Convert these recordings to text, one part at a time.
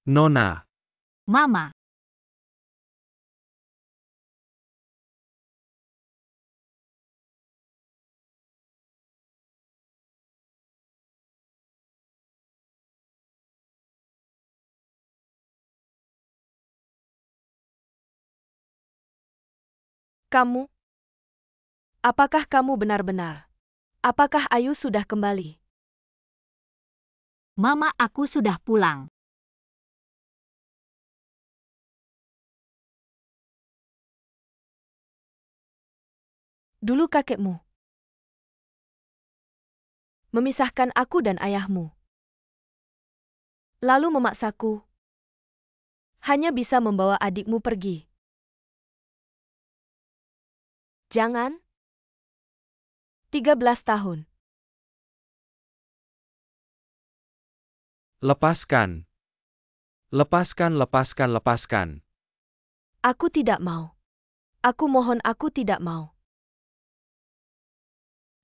Nona. Mama. Kamu? Apakah kamu benar-benar? Apakah Ayu sudah kembali? Mama, aku sudah pulang. Dulu kakekmu memisahkan aku dan ayahmu. Lalu memaksaku hanya bisa membawa adikmu pergi. Jangan. 13 tahun. Lepaskan. Lepaskan. Aku tidak mau. Aku mohon, aku tidak mau.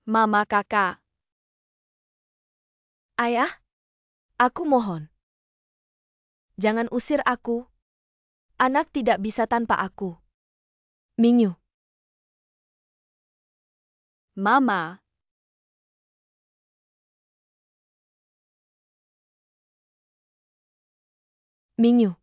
Mama, kakak. Ayah? Aku mohon. Jangan usir aku. Anak tidak bisa tanpa aku. Mingyu. Mama. Mingyu.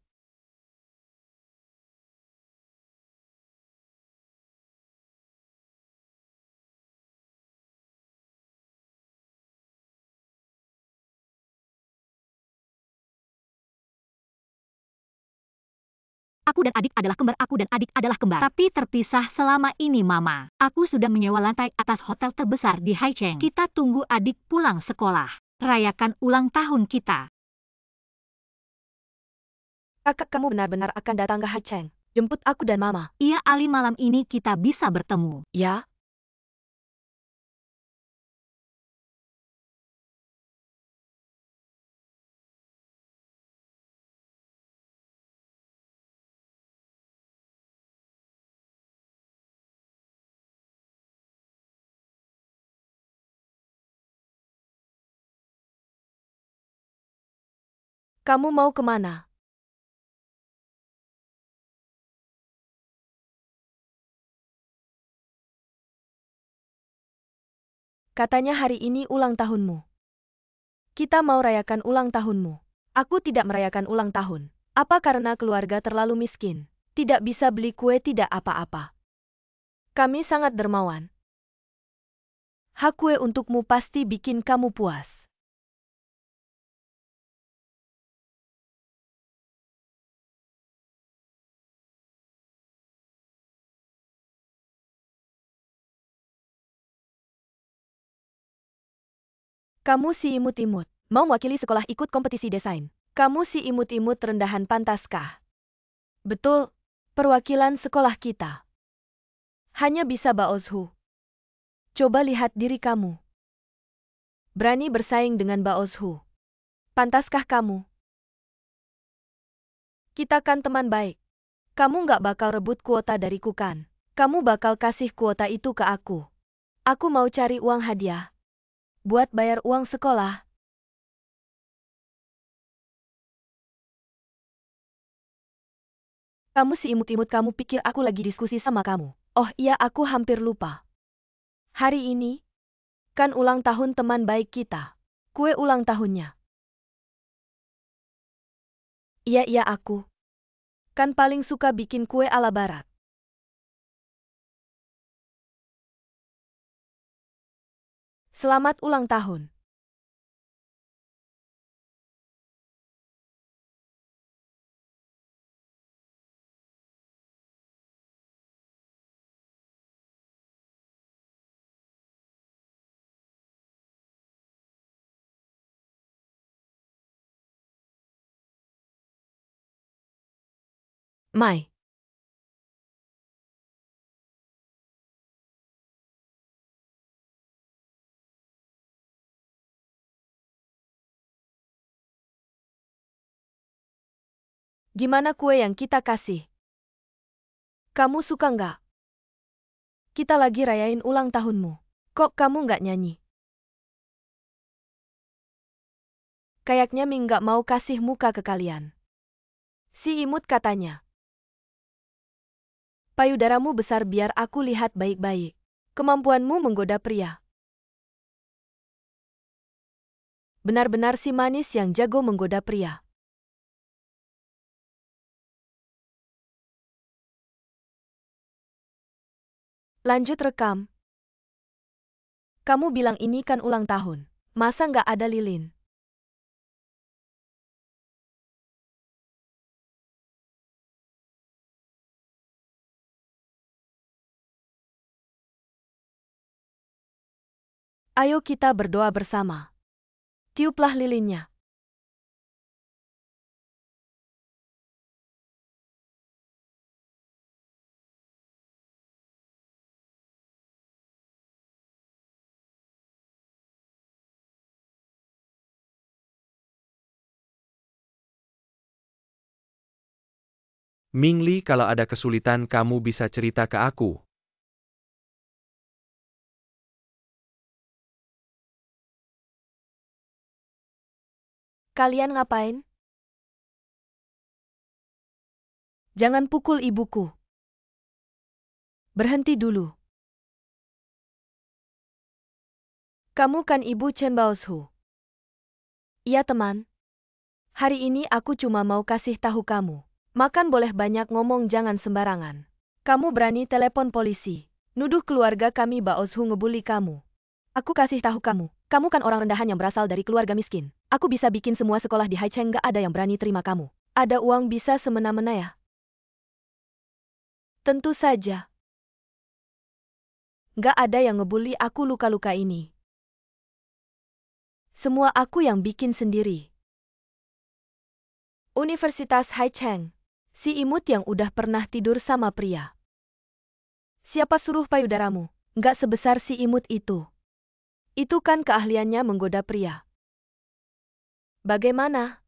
Aku dan adik adalah kembar, aku dan adik adalah kembar. Tapi terpisah selama ini, Mama. Aku sudah menyewa lantai atas hotel terbesar di Haicheng. Kita tunggu adik pulang sekolah. Rayakan ulang tahun kita. Kakak, kamu benar-benar akan datang ke Haicheng. Jemput aku dan Mama. Iya, Ali, malam ini kita bisa bertemu. Ya? Kamu mau kemana? Katanya hari ini ulang tahunmu. Kita mau rayakan ulang tahunmu. Aku tidak merayakan ulang tahun. Apa karena keluarga terlalu miskin? Tidak bisa beli kue, tidak apa-apa. Kami sangat dermawan. Hak kue untukmu pasti bikin kamu puas. Kamu si imut-imut. Mau mewakili sekolah ikut kompetisi desain. Kamu si imut-imut rendahan pantaskah? Betul, perwakilan sekolah kita. Hanya bisa Baozhu. Coba lihat diri kamu. Berani bersaing dengan Baozhu. Pantaskah kamu? Kita kan teman baik. Kamu nggak bakal rebut kuota dariku kan? Kamu bakal kasih kuota itu ke aku. Aku mau cari uang hadiah. Buat bayar uang sekolah. Kamu si imut-imut, kamu pikir aku lagi diskusi sama kamu? Oh iya, aku hampir lupa. Hari ini kan ulang tahun teman baik kita. Kue ulang tahunnya. Iya, aku. Kan paling suka bikin kue ala barat. Selamat ulang tahun. Mai. Gimana kue yang kita kasih? Kamu suka nggak? Kita lagi rayain ulang tahunmu. Kok kamu nggak nyanyi? Kayaknya Ming nggak mau kasih muka ke kalian. Si imut katanya. Payudaramu besar biar aku lihat baik-baik. Kemampuanmu menggoda pria. Benar-benar si manis yang jago menggoda pria. Lanjut rekam. Kamu bilang ini kan ulang tahun. Masa nggak ada lilin? Ayo kita berdoa bersama. Tiuplah lilinnya. Mingli, kalau ada kesulitan kamu bisa cerita ke aku. Kalian ngapain? Jangan pukul ibuku. Berhenti dulu. Kamu kan ibu Chen Baozu? Iya teman. Hari ini aku cuma mau kasih tahu kamu. Makan boleh banyak, ngomong jangan sembarangan. Kamu berani telepon polisi. Nuduh keluarga kami Baozu ngebully kamu. Aku kasih tahu kamu. Kamu kan orang rendahan yang berasal dari keluarga miskin. Aku bisa bikin semua sekolah di Haicheng gak ada yang berani terima kamu. Ada uang bisa semena-mena ya? Tentu saja. Gak ada yang ngebully aku luka-luka ini. Semua aku yang bikin sendiri. Universitas Haicheng. Si imut yang udah pernah tidur sama pria. Siapa suruh payudaramu? Gak sebesar si imut itu. Itu kan keahliannya menggoda pria. Bagaimana?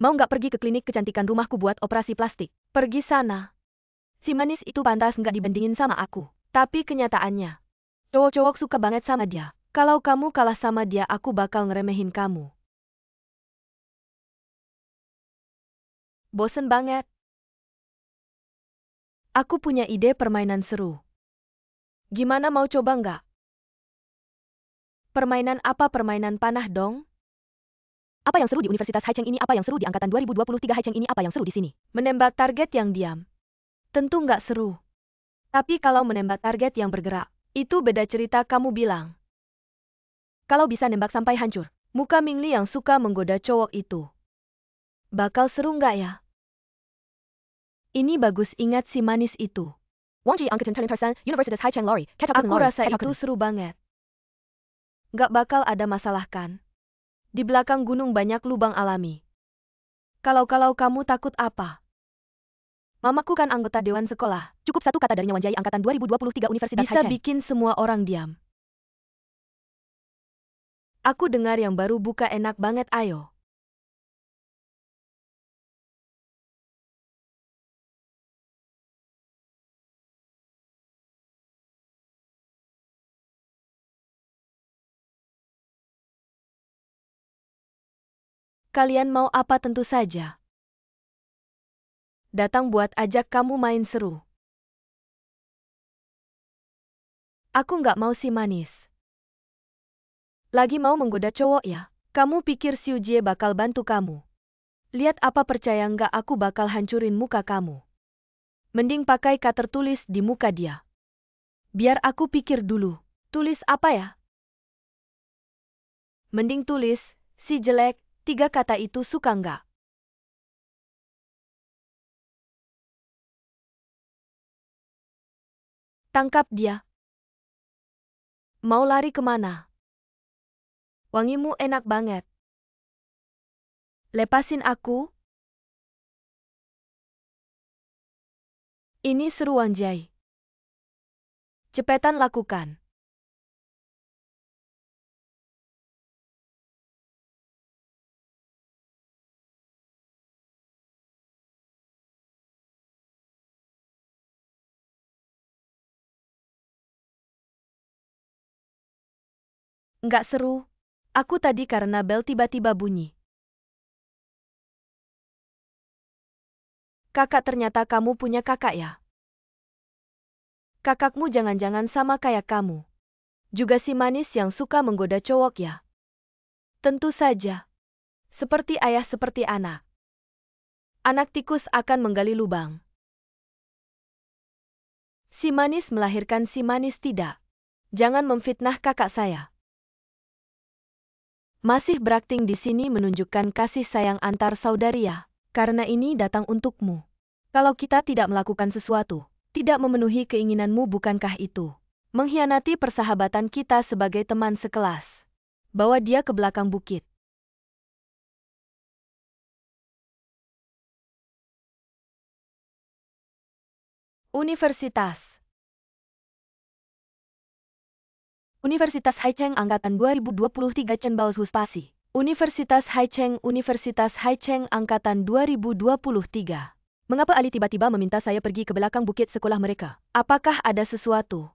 Mau gak pergi ke klinik kecantikan rumahku buat operasi plastik? Pergi sana. Si manis itu pantas gak dibandingin sama aku. Tapi kenyataannya, cowok-cowok suka banget sama dia. Kalau kamu kalah sama dia, aku bakal ngeremehin kamu. Bosen banget. Aku punya ide permainan seru. Gimana, mau coba nggak? Permainan apa? Permainan panah dong? Apa yang seru di Universitas Haicheng ini? Apa yang seru di angkatan 2023 Haicheng ini? Apa yang seru di sini? Menembak target yang diam. Tentu nggak seru. Tapi kalau menembak target yang bergerak, itu beda cerita, kamu bilang. Kalau bisa nembak sampai hancur, muka Mingli yang suka menggoda cowok itu. Bakal seru nggak ya? Ini bagus, ingat si manis itu. Universitas Haicheng Lori. Aku rasa itu seru banget. Nggak bakal ada masalah kan? Di belakang gunung banyak lubang alami. Kalau kamu takut apa? Mamaku kan anggota dewan sekolah. Cukup satu kata darinya Wanjai angkatan 2023 Universitas Haicheng. Bisa bikin semua orang diam. Aku dengar yang baru buka enak banget, ayo. Kalian mau apa? Tentu saja. Datang buat ajak kamu main seru. Aku nggak mau si manis. Lagi mau menggoda cowok ya? Kamu pikir Xiu Jie bakal bantu kamu? Lihat apa, percaya nggak aku bakal hancurin muka kamu. Mending pakai kata tertulis di muka dia. Biar aku pikir dulu. Tulis apa ya? Mending tulis, si jelek, 3 kata itu, suka nggak? Tangkap dia. Mau lari kemana? Wangimu enak banget. Lepasin aku. Ini seru Wanjai. Cepetan lakukan. Nggak seru. Aku tadi karena bel tiba-tiba bunyi. Kakak, ternyata kamu punya kakak ya? Kakakmu jangan-jangan sama kayak kamu. Juga si manis yang suka menggoda cowok ya? Tentu saja. Seperti ayah seperti anak. Anak tikus akan menggali lubang. Si manis melahirkan si manis tidak. Jangan memfitnah kakak saya. Masih berakting di sini menunjukkan kasih sayang antar saudari ya. Karena ini datang untukmu. Kalau kita tidak melakukan sesuatu, tidak memenuhi keinginanmu, bukankah itu mengkhianati persahabatan kita sebagai teman sekelas? Bawa dia ke belakang bukit. Universitas Haicheng Angkatan 2023 Chenbaos Huspasi. Universitas Haicheng Angkatan 2023. Mengapa Ali tiba-tiba meminta saya pergi ke belakang bukit sekolah mereka? Apakah ada sesuatu?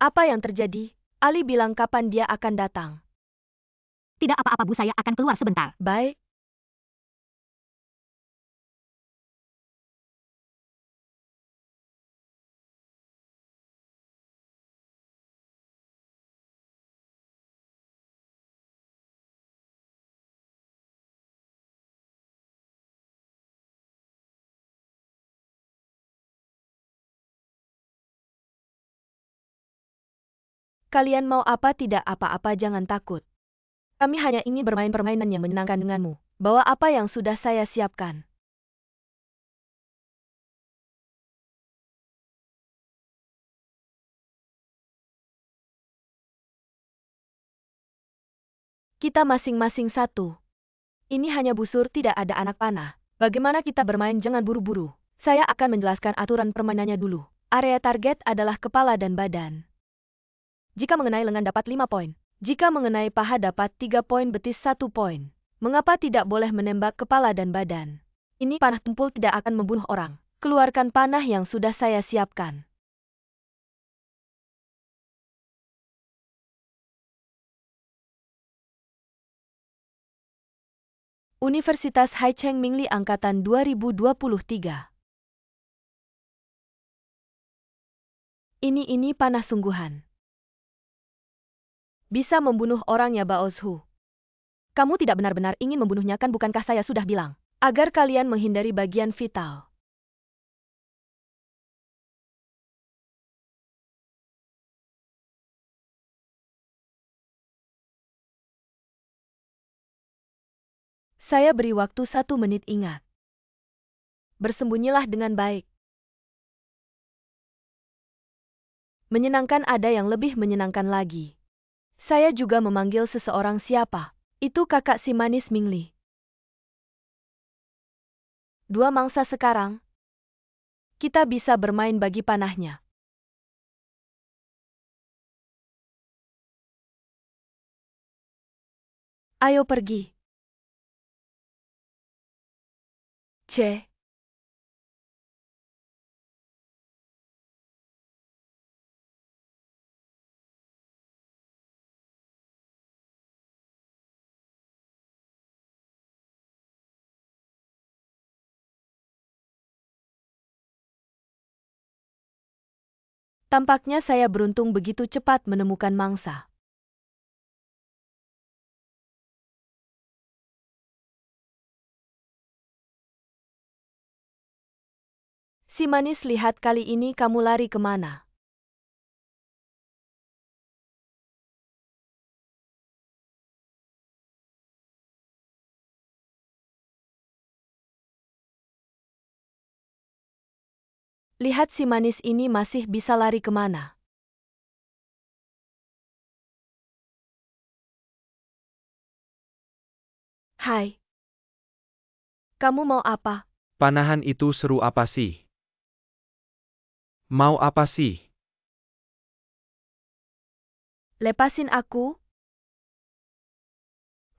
Apa yang terjadi? Ali bilang kapan dia akan datang. Tidak apa-apa Bu, saya akan keluar sebentar. Baik. Kalian mau apa? Tidak apa-apa, jangan takut. Kami hanya ingin bermain permainan yang menyenangkan denganmu. Bawa apa yang sudah saya siapkan. Kita masing-masing satu. Ini hanya busur, tidak ada anak panah. Bagaimana kita bermain? Jangan buru-buru. Saya akan menjelaskan aturan permainannya dulu. Area target adalah kepala dan badan. Jika mengenai lengan dapat 5 poin. Jika mengenai paha dapat 3 poin, betis 1 poin. Mengapa tidak boleh menembak kepala dan badan? Ini panah tumpul tidak akan membunuh orang. Keluarkan panah yang sudah saya siapkan. Universitas Haicheng Mingli Angkatan 2023. Ini panah sungguhan. Bisa membunuh orang ya Baozhu. Kamu tidak benar-benar ingin membunuhnya kan, bukankah saya sudah bilang? Agar kalian menghindari bagian vital. Saya beri waktu 1 menit, ingat. Bersembunyilah dengan baik. Menyenangkan, ada yang lebih menyenangkan lagi. Saya juga memanggil seseorang. Siapa? Itu kakak si manis Mingli. 2 mangsa sekarang. Kita bisa bermain bagi panahnya. Ayo pergi. C. Tampaknya saya beruntung begitu cepat menemukan mangsa. Si manis, lihat kali ini kamu lari kemana? Lihat si manis ini masih bisa lari kemana. Hai. Kamu mau apa? Panahan itu seru apa sih? Mau apa sih? Lepasin aku.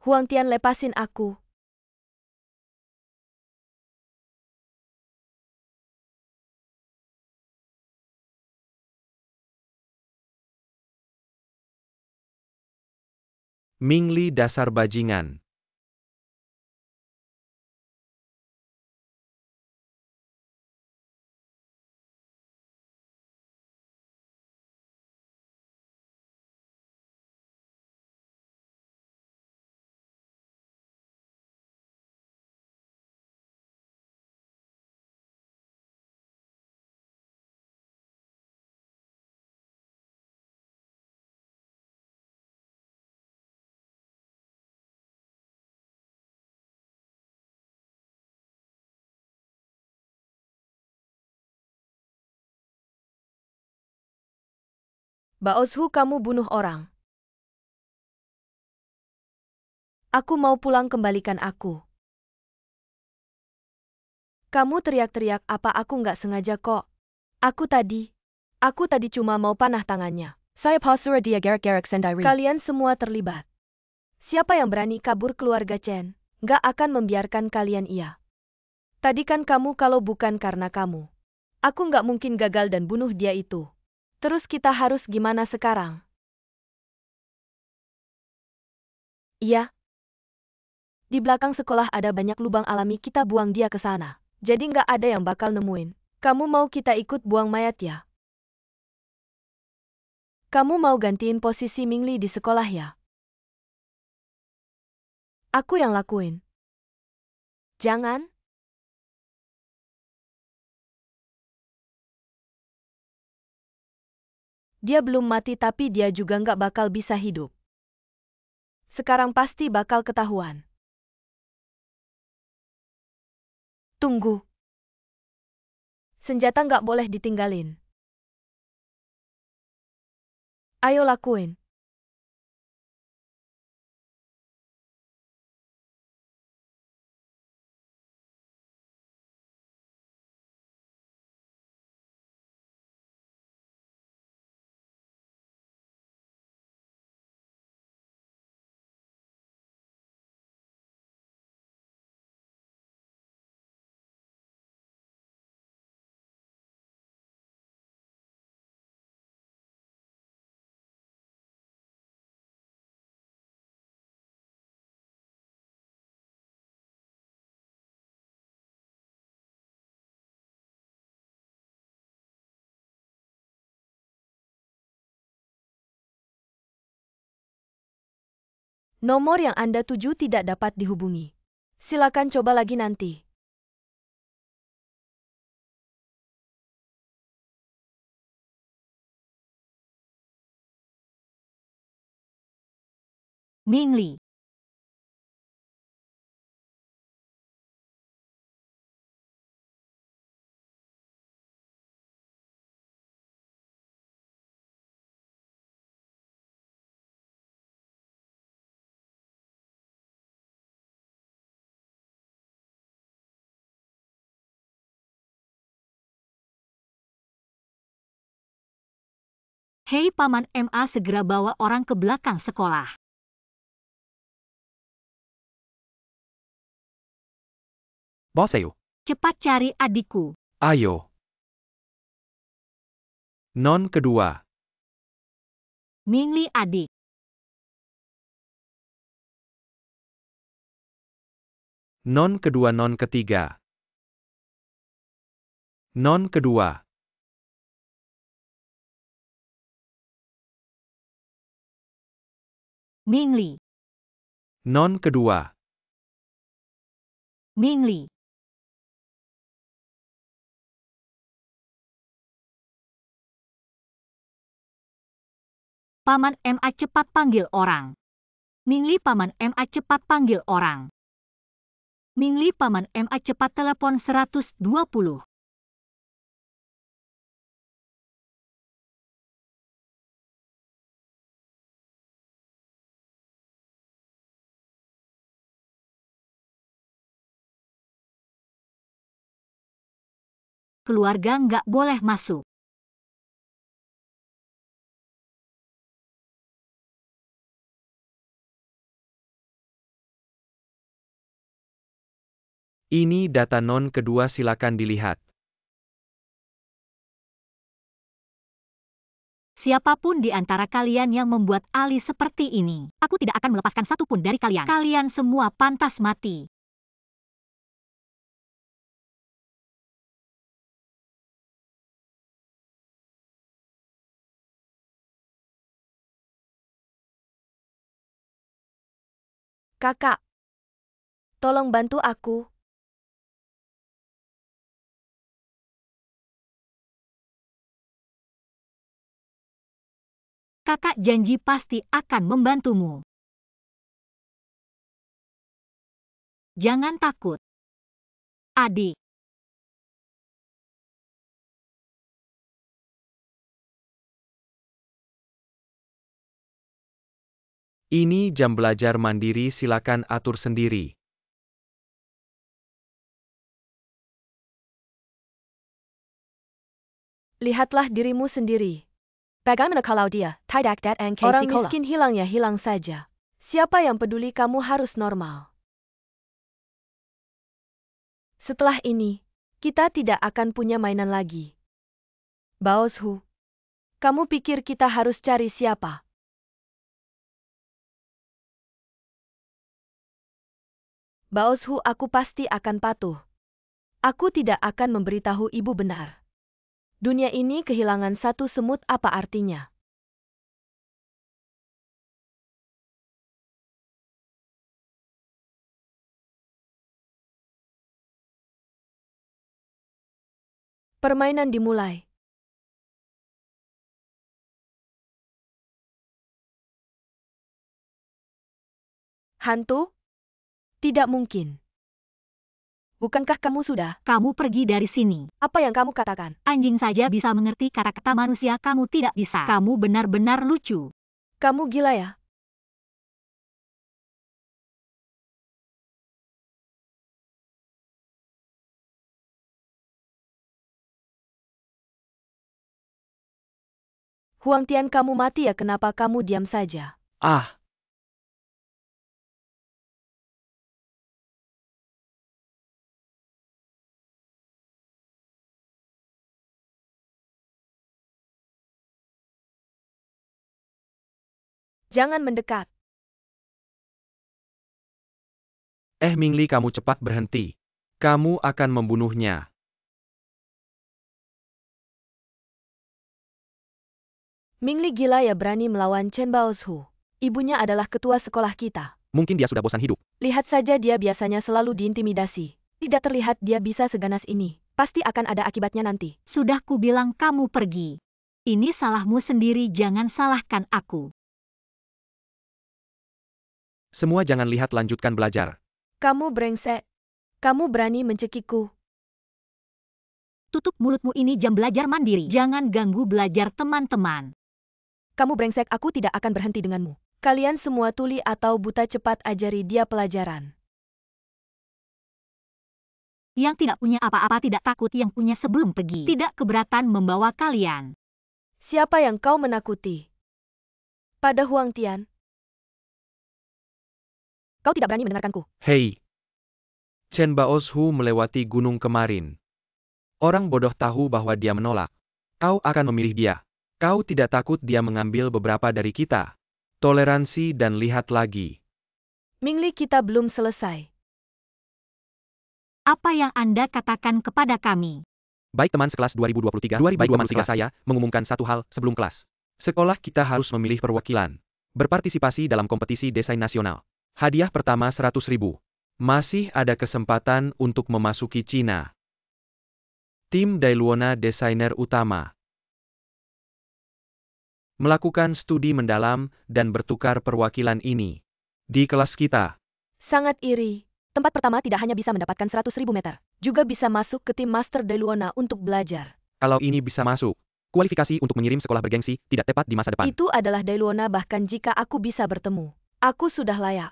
Huang Tian, lepasin aku. Mingli dasar bajingan. Baoshu, kamu bunuh orang. Aku mau pulang, kembalikan aku. Kamu teriak-teriak apa? Aku nggak sengaja kok. Aku tadi cuma mau panah tangannya. Saya pasura dia gerak-gerak sendiri. Kalian semua terlibat. Siapa yang berani kabur keluarga Chen? Nggak akan membiarkan kalian. Iya. Tadi kan kamu, kalau bukan karena kamu, aku nggak mungkin gagal dan bunuh dia itu. Terus kita harus gimana sekarang? Iya. Di belakang sekolah ada banyak lubang alami, kita buang dia ke sana. Jadi nggak ada yang bakal nemuin. Kamu mau kita ikut buang mayat ya? Kamu mau gantiin posisi Mingli di sekolah ya? Aku yang lakuin. Jangan. Dia belum mati tapi dia juga nggak bakal bisa hidup. Sekarang pasti bakal ketahuan. Tunggu. Senjata nggak boleh ditinggalin. Ayo lakuin. Nomor yang Anda tuju tidak dapat dihubungi. Silakan coba lagi nanti. Mingli. Hei Paman MA, segera bawa orang ke belakang sekolah. Boseyo. Cepat cari adikku. Ayo. Non kedua. Mingli adik. Non kedua, non ketiga. Non kedua. Mingli. Non kedua. Mingli. Paman MA, cepat panggil orang. Mingli, Paman MA, cepat panggil orang. Mingli, Paman MA, cepat telepon 120. Keluarga nggak boleh masuk. Ini data non kedua, silakan dilihat. Siapapun di antara kalian yang membuat Ali seperti ini, aku tidak akan melepaskan satupun dari kalian. Kalian semua pantas mati. Kakak, tolong bantu aku. Kakak janji pasti akan membantumu. Jangan takut, adik. Ini jam belajar mandiri, silakan atur sendiri. Lihatlah dirimu sendiri. Bagaimana kalau dia tidak datang ke Orang sekolah? miskin hilang ya hilang saja. Siapa yang peduli, kamu harus normal. Setelah ini, kita tidak akan punya mainan lagi. Baoshu, kamu pikir kita harus cari siapa? Baoshu, aku pasti akan patuh. Aku tidak akan memberitahu ibu benar. Dunia ini kehilangan satu semut, apa artinya? Permainan dimulai. Hantu? Tidak mungkin. Bukankah kamu sudah? Kamu pergi dari sini. Apa yang kamu katakan? Anjing saja bisa mengerti kata-kata manusia, kamu tidak bisa. Kamu benar-benar lucu. Kamu gila ya? Huang Tian, kamu mati ya? Kenapa kamu diam saja? Ah, Jangan mendekat. Mingli, kamu cepat berhenti. Kamu akan membunuhnya. Mingli gila ya, berani melawan Chen Baoshu. Ibunya adalah ketua sekolah kita. Mungkin dia sudah bosan hidup. Lihat saja, dia biasanya selalu diintimidasi. Tidak terlihat dia bisa seganas ini. Pasti akan ada akibatnya nanti. Sudah kubilang kamu pergi. Ini salahmu sendiri, jangan salahkan aku. Semua jangan lihat, lanjutkan belajar. Kamu brengsek. Kamu berani mencekikku. Tutup mulutmu, ini jam belajar mandiri. Jangan ganggu belajar teman-teman. Kamu brengsek, aku tidak akan berhenti denganmu. Kalian semua tuli atau buta, cepat ajari dia pelajaran. Yang tidak punya apa-apa tidak takut, yang punya sebelum pergi. Tidak keberatan membawa kalian. Siapa yang kau menakuti? Pada Huang Tian? Kau tidak berani mendengarkanku. Hei, Chen Baoshu melewati gunung kemarin. Orang bodoh tahu bahwa dia menolak. Kau akan memilih dia. Kau tidak takut dia mengambil beberapa dari kita. Toleransi dan lihat lagi. Mingli, kita belum selesai. Apa yang Anda katakan kepada kami? Baik teman sekelas 2023, baik teman sekelas saya mengumumkan satu hal sebelum kelas. Sekolah kita harus memilih perwakilan. Berpartisipasi dalam kompetisi desain nasional. Hadiah pertama 100.000. Masih ada kesempatan untuk memasuki Cina. Tim Dailuona desainer utama. Melakukan studi mendalam dan bertukar perwakilan ini. Di kelas kita. Sangat iri. Tempat pertama tidak hanya bisa mendapatkan 100.000 meter, juga bisa masuk ke tim Master Dailuona untuk belajar. Kalau ini bisa masuk, kualifikasi untuk mengirim sekolah bergengsi tidak tepat di masa depan. Itu adalah Dailuona, bahkan jika aku bisa bertemu. Aku sudah layak.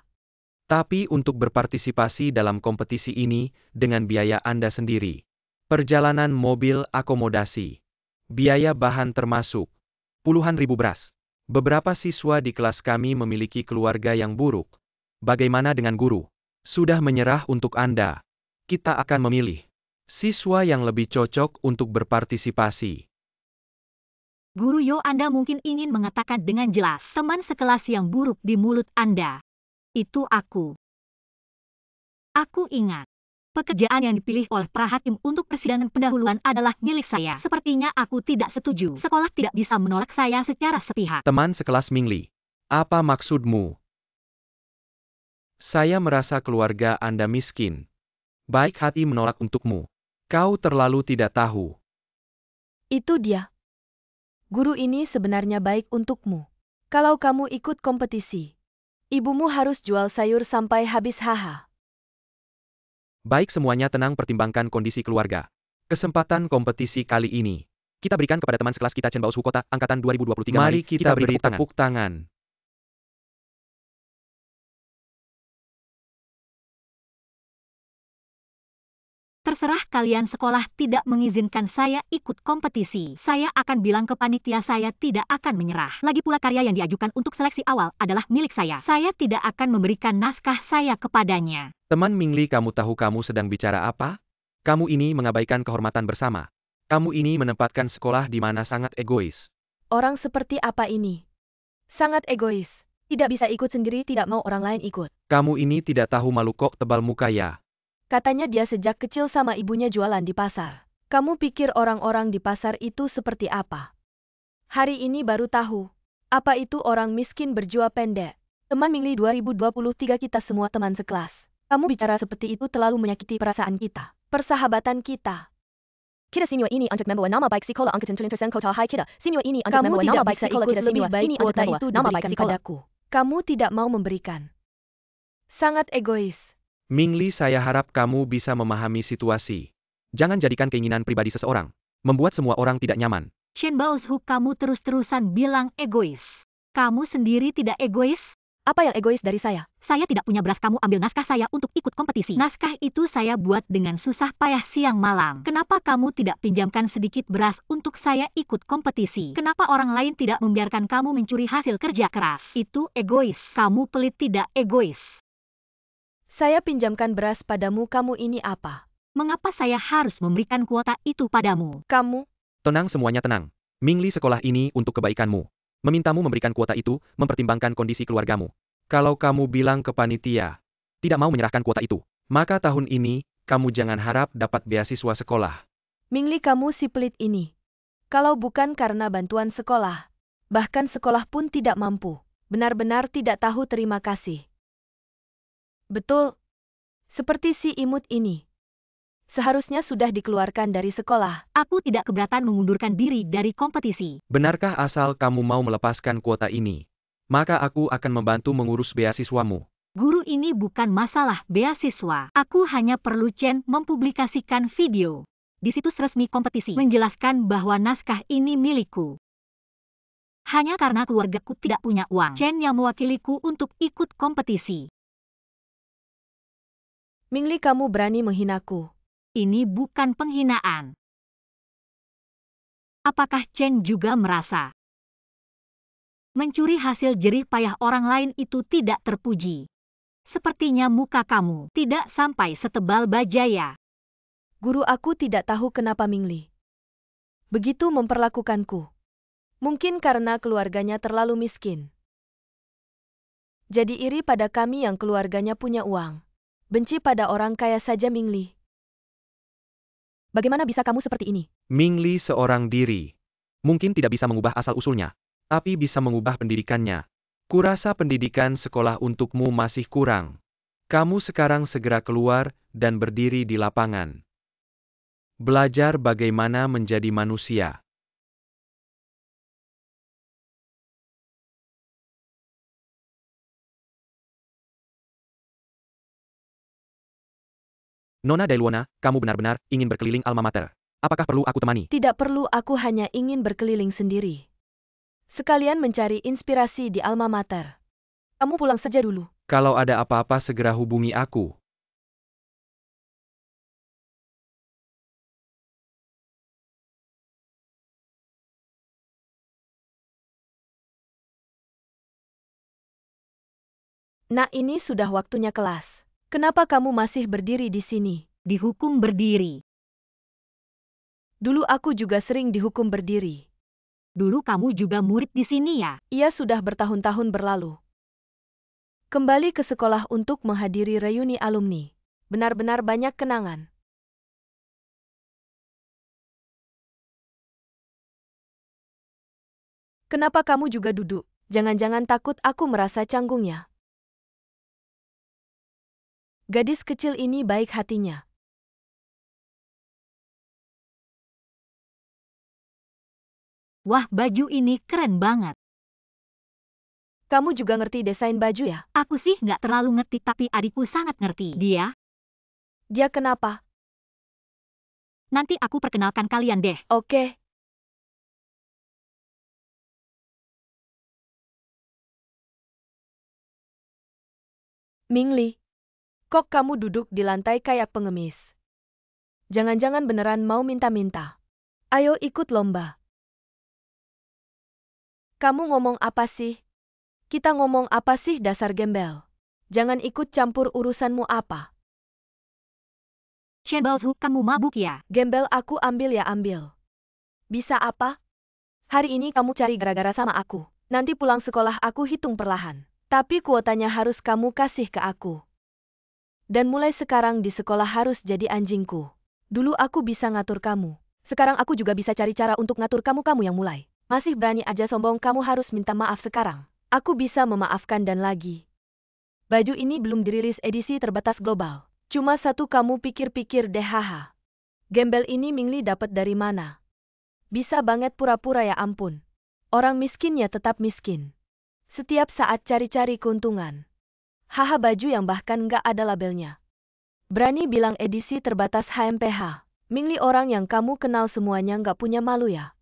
Tapi untuk berpartisipasi dalam kompetisi ini, dengan biaya Anda sendiri. Perjalanan mobil akomodasi. Biaya bahan termasuk. Puluhan ribu beras. Beberapa siswa di kelas kami memiliki keluarga yang buruk. Bagaimana dengan guru? Sudah menyerah untuk Anda. Kita akan memilih siswa yang lebih cocok untuk berpartisipasi. Guru Yo, Anda mungkin ingin mengatakan dengan jelas teman sekelas yang buruk di mulut Anda. Itu aku. Aku ingat. Pekerjaan yang dipilih oleh para hakim untuk persidangan pendahuluan adalah milik saya. Sepertinya aku tidak setuju. Sekolah tidak bisa menolak saya secara sepihak. Teman sekelas Mingli. Apa maksudmu? Saya merasa keluarga Anda miskin. Baik hati menolak untukmu. Kau terlalu tidak tahu. Itu dia. Guru ini sebenarnya baik untukmu. Kalau kamu ikut kompetisi, ibumu harus jual sayur sampai habis, haha. Baik, semuanya tenang, pertimbangkan kondisi keluarga. Kesempatan kompetisi kali ini kita berikan kepada teman sekelas kita Chen Baoshu Kota, angkatan 2023. Mari kita beri tepuk tangan. Terserah kalian, sekolah tidak mengizinkan saya ikut kompetisi. Saya akan bilang ke panitia saya tidak akan menyerah. Lagi pula karya yang diajukan untuk seleksi awal adalah milik saya. Saya tidak akan memberikan naskah saya kepadanya. Teman Mingli, kamu tahu kamu sedang bicara apa? Kamu ini mengabaikan kehormatan bersama. Kamu ini menempatkan sekolah di mana sangat egois. Orang seperti apa ini? Sangat egois. Tidak bisa ikut sendiri, tidak mau orang lain ikut. Kamu ini tidak tahu malu kok, tebal muka ya. Katanya dia sejak kecil sama ibunya jualan di pasar. Kamu pikir orang-orang di pasar itu seperti apa? Hari ini baru tahu. Apa itu orang miskin berjua pendek? Teman Mingli 2023, kita semua teman sekelas. Kamu bicara seperti itu terlalu menyakiti perasaan kita. Persahabatan kita. Kita semua ini untuk membawa nama baik sekolah angkatan tertentu kota hai kita. Semua ini untuk Kamu membawa tidak nama baik bisa sekolah ikut, kita. lebih Semua baik ini untuk kuota membawa itu nama baik diberikan sekolah. padaku. Kamu tidak mau memberikan. Sangat egois. Mingli, saya harap kamu bisa memahami situasi. Jangan jadikan keinginan pribadi seseorang membuat semua orang tidak nyaman. Chen Baozu, kamu terus-terusan bilang egois. Kamu sendiri tidak egois? Apa yang egois dari saya? Saya tidak punya beras, kamu ambil naskah saya untuk ikut kompetisi. Naskah itu saya buat dengan susah payah siang malam. Kenapa kamu tidak pinjamkan sedikit beras untuk saya ikut kompetisi? Kenapa orang lain tidak membiarkan kamu mencuri hasil kerja keras? Itu egois. Kamu pelit, tidak egois. Saya pinjamkan beras padamu, kamu ini apa? Mengapa saya harus memberikan kuota itu padamu? Kamu? Tenang, semuanya tenang. Mingli, sekolah ini untuk kebaikanmu. Memintamu memberikan kuota itu, mempertimbangkan kondisi keluargamu. Kalau kamu bilang ke panitia, tidak mau menyerahkan kuota itu, maka tahun ini, kamu jangan harap dapat beasiswa sekolah. Mingli, kamu si pelit ini. Kalau bukan karena bantuan sekolah, bahkan sekolah pun tidak mampu. Benar-benar tidak tahu terima kasih. Betul. Seperti si imut ini. Seharusnya sudah dikeluarkan dari sekolah. Aku tidak keberatan mengundurkan diri dari kompetisi. Benarkah asal kamu mau melepaskan kuota ini? Maka aku akan membantu mengurus beasiswamu. Guru, ini bukan masalah beasiswa. Aku hanya perlu Chen mempublikasikan video di situs resmi kompetisi menjelaskan bahwa naskah ini milikku. Hanya karena keluargaku tidak punya uang, Chen yang mewakiliku untuk ikut kompetisi. Mingli, kamu berani menghinaku. Ini bukan penghinaan. Apakah Chen juga merasa mencuri hasil jerih payah orang lain itu tidak terpuji? Sepertinya muka kamu tidak sampai setebal bajaya. Guru, aku tidak tahu kenapa Mingli begitu memperlakukanku. Mungkin karena keluarganya terlalu miskin. Jadi iri pada kami yang keluarganya punya uang. Benci pada orang kaya saja, Mingli. Bagaimana bisa kamu seperti ini? Mingli seorang diri. Mungkin tidak bisa mengubah asal-usulnya, tapi bisa mengubah pendidikannya. Kurasa pendidikan sekolah untukmu masih kurang. Kamu sekarang segera keluar dan berdiri di lapangan. Belajar bagaimana menjadi manusia. Nona Dailuana, kamu benar-benar ingin berkeliling alma mater. Apakah perlu aku temani? Tidak perlu, aku hanya ingin berkeliling sendiri. Sekalian mencari inspirasi di alma mater. Kamu pulang saja dulu. Kalau ada apa-apa segera hubungi aku. Nah, ini sudah waktunya kelas. Kenapa kamu masih berdiri di sini? Dihukum berdiri. Dulu aku juga sering dihukum berdiri. Dulu kamu juga murid di sini ya? Ia sudah bertahun-tahun berlalu. Kembali ke sekolah untuk menghadiri reuni alumni. Benar-benar banyak kenangan. Kenapa kamu juga duduk? Jangan-jangan takut aku merasa canggungnya. Gadis kecil ini baik hatinya. Wah, baju ini keren banget. Kamu juga ngerti desain baju ya? Aku sih nggak terlalu ngerti, tapi adikku sangat ngerti. Dia kenapa? Nanti aku perkenalkan kalian deh. Oke. Mingli, kok kamu duduk di lantai kayak pengemis? Jangan-jangan beneran mau minta-minta. Ayo ikut lomba. Kamu ngomong apa sih? Kita ngomong apa sih dasar gembel? Jangan ikut campur urusanmu apa. Chen Baozu, kamu mabuk ya? Gembel aku ambil ya ambil. Bisa apa? Hari ini kamu cari gara-gara sama aku. Nanti pulang sekolah aku hitung perlahan. Tapi kuotanya harus kamu kasih ke aku. Dan mulai sekarang di sekolah harus jadi anjingku. Dulu aku bisa ngatur kamu. Sekarang aku juga bisa cari cara untuk ngatur kamu yang mulai. Masih berani aja sombong, kamu harus minta maaf sekarang. Aku bisa memaafkan dan lagi. Baju ini belum dirilis edisi terbatas global. Cuma satu, kamu pikir-pikir deh, haha. Gembel ini Mingli dapat dari mana? Bisa banget pura-pura, ya ampun. Orang miskinnya tetap miskin. Setiap saat cari-cari keuntungan. Haha, baju yang bahkan nggak ada labelnya. Berani bilang edisi terbatas HMPH. Mingli, orang yang kamu kenal semuanya nggak punya malu ya?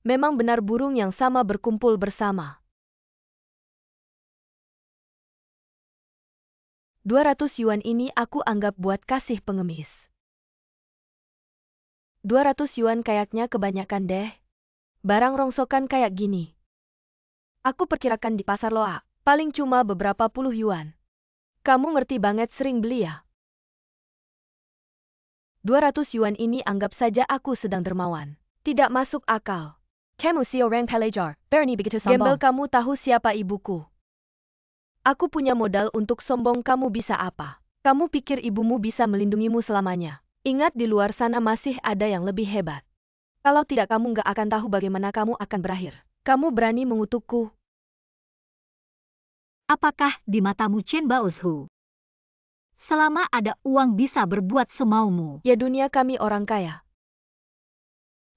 Memang benar burung yang sama berkumpul bersama. 200 yuan ini aku anggap buat kasih pengemis. 200 yuan kayaknya kebanyakan deh. Barang rongsokan kayak gini. Aku perkirakan di pasar loa, paling cuma beberapa puluh yuan. Kamu ngerti banget sering beli ya? 200 yuan ini anggap saja aku sedang dermawan. Tidak masuk akal. Kamu si orang pelajar, berani begitu Gembel, sombong. kamu tahu siapa ibuku? Aku punya modal untuk sombong, kamu bisa apa? Kamu pikir ibumu bisa melindungimu selamanya? Ingat, di luar sana masih ada yang lebih hebat. Kalau tidak, kamu nggak akan tahu bagaimana kamu akan berakhir. Kamu berani mengutukku? Apakah di matamu Chen Baozu? Selama ada uang bisa berbuat semaumu. Ya, dunia kami orang kaya.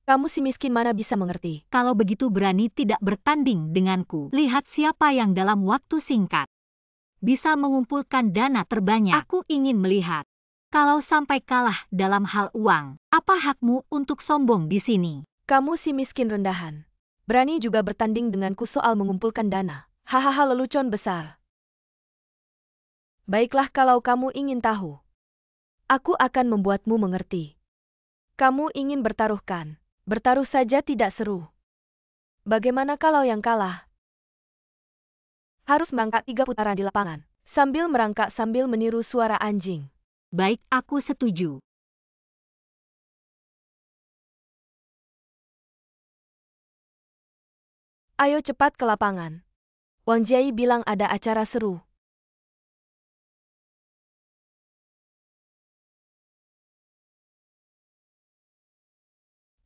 Kamu si miskin mana bisa mengerti? Kalau begitu berani tidak bertanding denganku. Lihat siapa yang dalam waktu singkat bisa mengumpulkan dana terbanyak. Aku ingin melihat. Kalau sampai kalah dalam hal uang, apa hakmu untuk sombong di sini? Kamu si miskin rendahan. Berani juga bertanding denganku soal mengumpulkan dana. Hahaha, lelucon besar. Baiklah, kalau kamu ingin tahu, aku akan membuatmu mengerti. Kamu ingin bertaruhkan? Bertaruh saja tidak seru. Bagaimana kalau yang kalah harus merangkak 3 putaran di lapangan, sambil merangkak sambil meniru suara anjing? Baik, aku setuju. Ayo cepat ke lapangan. Wang Jiai bilang ada acara seru.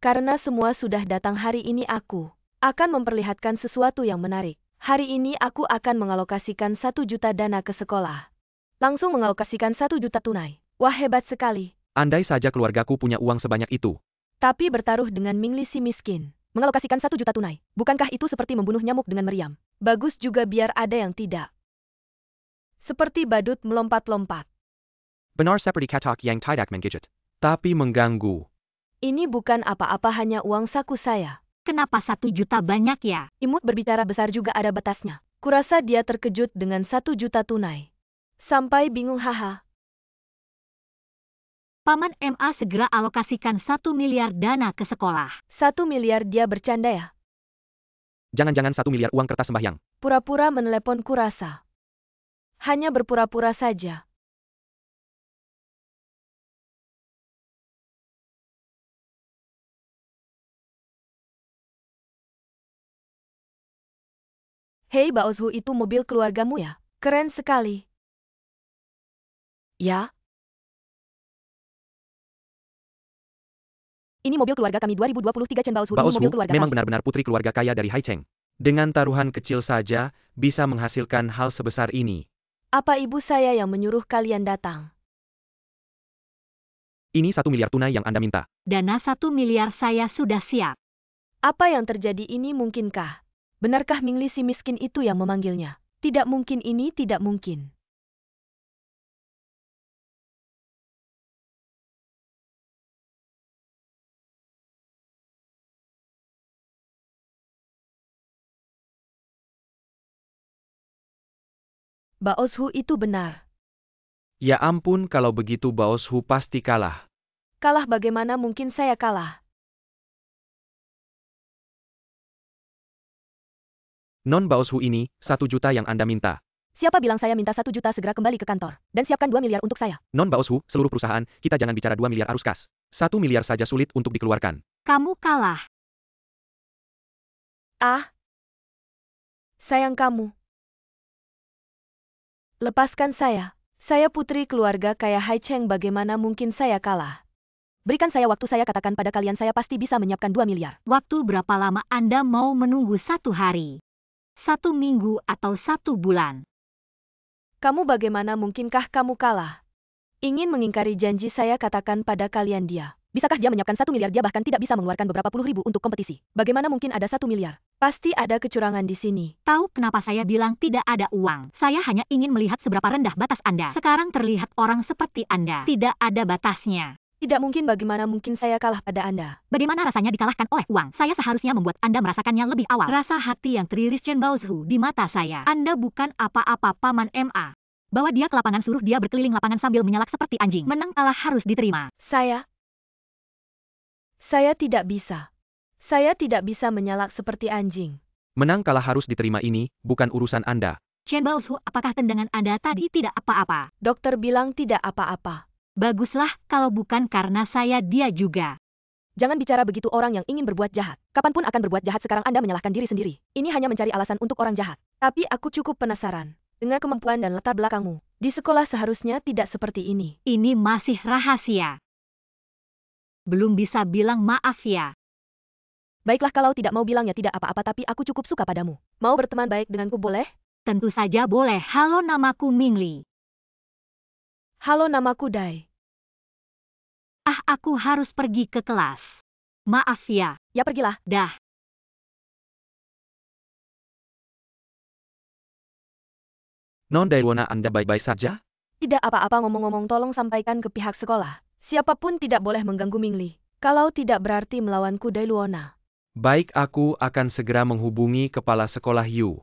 Karena semua sudah datang hari ini, aku akan memperlihatkan sesuatu yang menarik. Hari ini aku akan mengalokasikan 1 juta dana ke sekolah. Langsung mengalokasikan 1 juta tunai. Wah, hebat sekali. Andai saja keluargaku punya uang sebanyak itu. Tapi bertaruh dengan Mingli si miskin. Mengalokasikan 1 juta tunai. Bukankah itu seperti membunuh nyamuk dengan meriam? Bagus juga, biar ada yang tidak. Seperti badut melompat-lompat. Benar seperti katak yang tidak menggigit, tapi mengganggu. Ini bukan apa-apa, hanya uang saku saya. Kenapa 1 juta banyak ya? Imut berbicara besar juga ada batasnya. Kurasa dia terkejut dengan 1 juta tunai. Sampai bingung, haha. Paman MA segera alokasikan 1 miliar dana ke sekolah. 1 miliar, dia bercanda ya? Jangan-jangan 1 miliar uang kertas sembahyang. Pura-pura menelepon, kurasa. Hanya berpura-pura saja. Hei Baozu, itu mobil keluargamu ya? Keren sekali. Ya? Ini mobil keluarga kami 2023 Chen Baozu. Ini Baozu mobil keluarga memang kami. benar-benar putri keluarga kaya dari Haicheng. Dengan taruhan kecil saja, bisa menghasilkan hal sebesar ini. Apa ibu saya yang menyuruh kalian datang? Ini 1 miliar tunai yang Anda minta. Dana 1 miliar saya sudah siap. Apa yang terjadi ini, mungkinkah? Benarkah Mingli si miskin itu yang memanggilnya? Tidak mungkin, ini tidak mungkin. Baozu itu benar. Ya ampun, kalau begitu Baozu pasti kalah. Kalah bagaimana mungkin saya kalah? Non Baoshu ini, 1 juta yang Anda minta. Siapa bilang saya minta 1 juta segera kembali ke kantor? Dan siapkan 2 miliar untuk saya. Non Baoshu, seluruh perusahaan, kita jangan bicara 2 miliar arus kas. 1 miliar saja sulit untuk dikeluarkan. Kamu kalah. Ah, sayang kamu. Lepaskan saya. Saya putri keluarga kaya Haicheng, bagaimana mungkin saya kalah? Berikan saya waktu, saya katakan pada kalian saya pasti bisa menyiapkan 2 miliar. Waktu berapa lama Anda mau menunggu 1 hari? 1 minggu atau 1 bulan? Kamu bagaimana mungkinkah kamu kalah? Ingin mengingkari janji saya, katakan pada kalian dia. Bisakah dia menyiapkan 1 miliar? Dia bahkan tidak bisa mengeluarkan beberapa puluh ribu untuk kompetisi. Bagaimana mungkin ada 1 miliar? Pasti ada kecurangan di sini. Tahu kenapa saya bilang tidak ada uang? Saya hanya ingin melihat seberapa rendah batas Anda. Sekarang terlihat orang seperti Anda. Tidak ada batasnya. Tidak mungkin, bagaimana mungkin saya kalah pada Anda? Bagaimana rasanya dikalahkan oleh uang? Saya seharusnya membuat Anda merasakannya lebih awal. Rasa hati yang teriris Chen Baoshu di mata saya. Anda bukan apa-apa paman MA. Bawa dia ke lapangan, suruh dia berkeliling lapangan sambil menyalak seperti anjing. Menang kalah harus diterima. Saya tidak bisa. Saya tidak bisa menyalak seperti anjing. Menang kalah harus diterima, ini bukan urusan Anda. Chen Baoshu, apakah tendangan Anda tadi tidak apa-apa? Dokter bilang tidak apa-apa. Baguslah, kalau bukan karena saya, dia juga. Jangan bicara begitu, orang yang ingin berbuat jahat. Kapanpun akan berbuat jahat, sekarang Anda menyalahkan diri sendiri. Ini hanya mencari alasan untuk orang jahat. Tapi aku cukup penasaran. Dengan kemampuan dan latar belakangmu, di sekolah seharusnya tidak seperti ini. Ini masih rahasia. Belum bisa bilang maaf ya. Baiklah, kalau tidak mau bilangnya tidak apa-apa, tapi aku cukup suka padamu. Mau berteman baik denganku boleh? Tentu saja boleh. Halo, namaku Mingli. Halo, namaku Dai. Aku harus pergi ke kelas. Maaf ya. Ya pergilah. Dah. Non Dailuana, Anda baik-baik saja? Tidak apa-apa, ngomong-ngomong tolong sampaikan ke pihak sekolah. Siapapun tidak boleh mengganggu Mingli. Kalau tidak berarti melawanku Dailuana. Baik, aku akan segera menghubungi kepala sekolah Yu.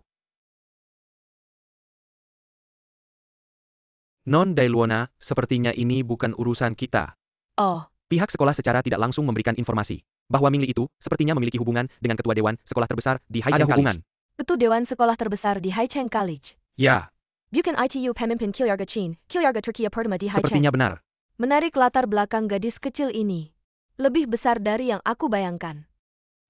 Non Dailuana, sepertinya ini bukan urusan kita. Oh, Pihak sekolah secara tidak langsung memberikan informasi bahwa Mingli itu sepertinya memiliki hubungan dengan ketua dewan sekolah terbesar di Haicheng College. Ketua dewan sekolah terbesar di Haicheng College. Ya, Bukan itu pemimpin Kilyarga Chin, Kilyarga Turkiye pertama di Haicheng. sepertinya benar. Menarik latar belakang gadis kecil ini. Lebih besar dari yang aku bayangkan.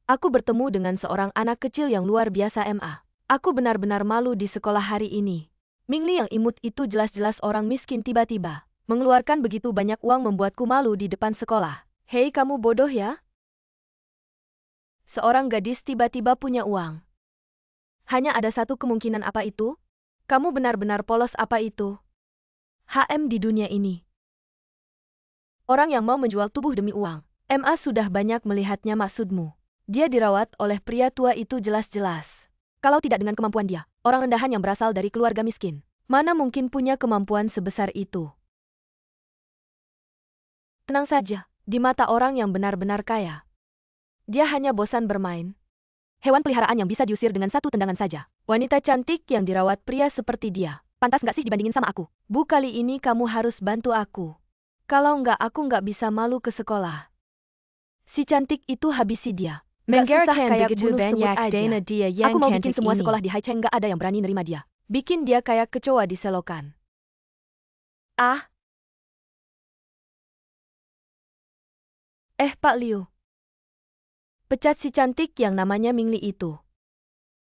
Aku bertemu dengan seorang anak kecil yang luar biasa MA. Aku benar-benar malu di sekolah hari ini. Mingli yang imut itu jelas-jelas orang miskin, tiba-tiba mengeluarkan begitu banyak uang, membuatku malu di depan sekolah. Hei, kamu bodoh ya? Seorang gadis tiba-tiba punya uang. Hanya ada satu kemungkinan, apa itu? Kamu benar-benar polos, apa itu? HM di dunia ini. Orang yang mau menjual tubuh demi uang. MA sudah banyak melihatnya, maksudmu. Dia dirawat oleh pria tua itu jelas-jelas. Kalau tidak dengan kemampuan dia, orang rendahan yang berasal dari keluarga miskin. Mana mungkin punya kemampuan sebesar itu? Tenang saja, di mata orang yang benar-benar kaya. Dia hanya bosan bermain. Hewan peliharaan yang bisa diusir dengan satu tendangan saja. Wanita cantik yang dirawat pria seperti dia. Pantas nggak sih dibandingin sama aku? Bu, kali ini kamu harus bantu aku. Kalau nggak, aku nggak bisa malu ke sekolah. Si cantik itu habisi dia. Nggak susah kayak bunuh semut aja. Aku mau bikin semua sekolah di Haicheng, nggak ada yang berani nerima dia. Bikin dia kayak kecoa di selokan. Pak Liu. Pecat si cantik yang namanya Mingli itu.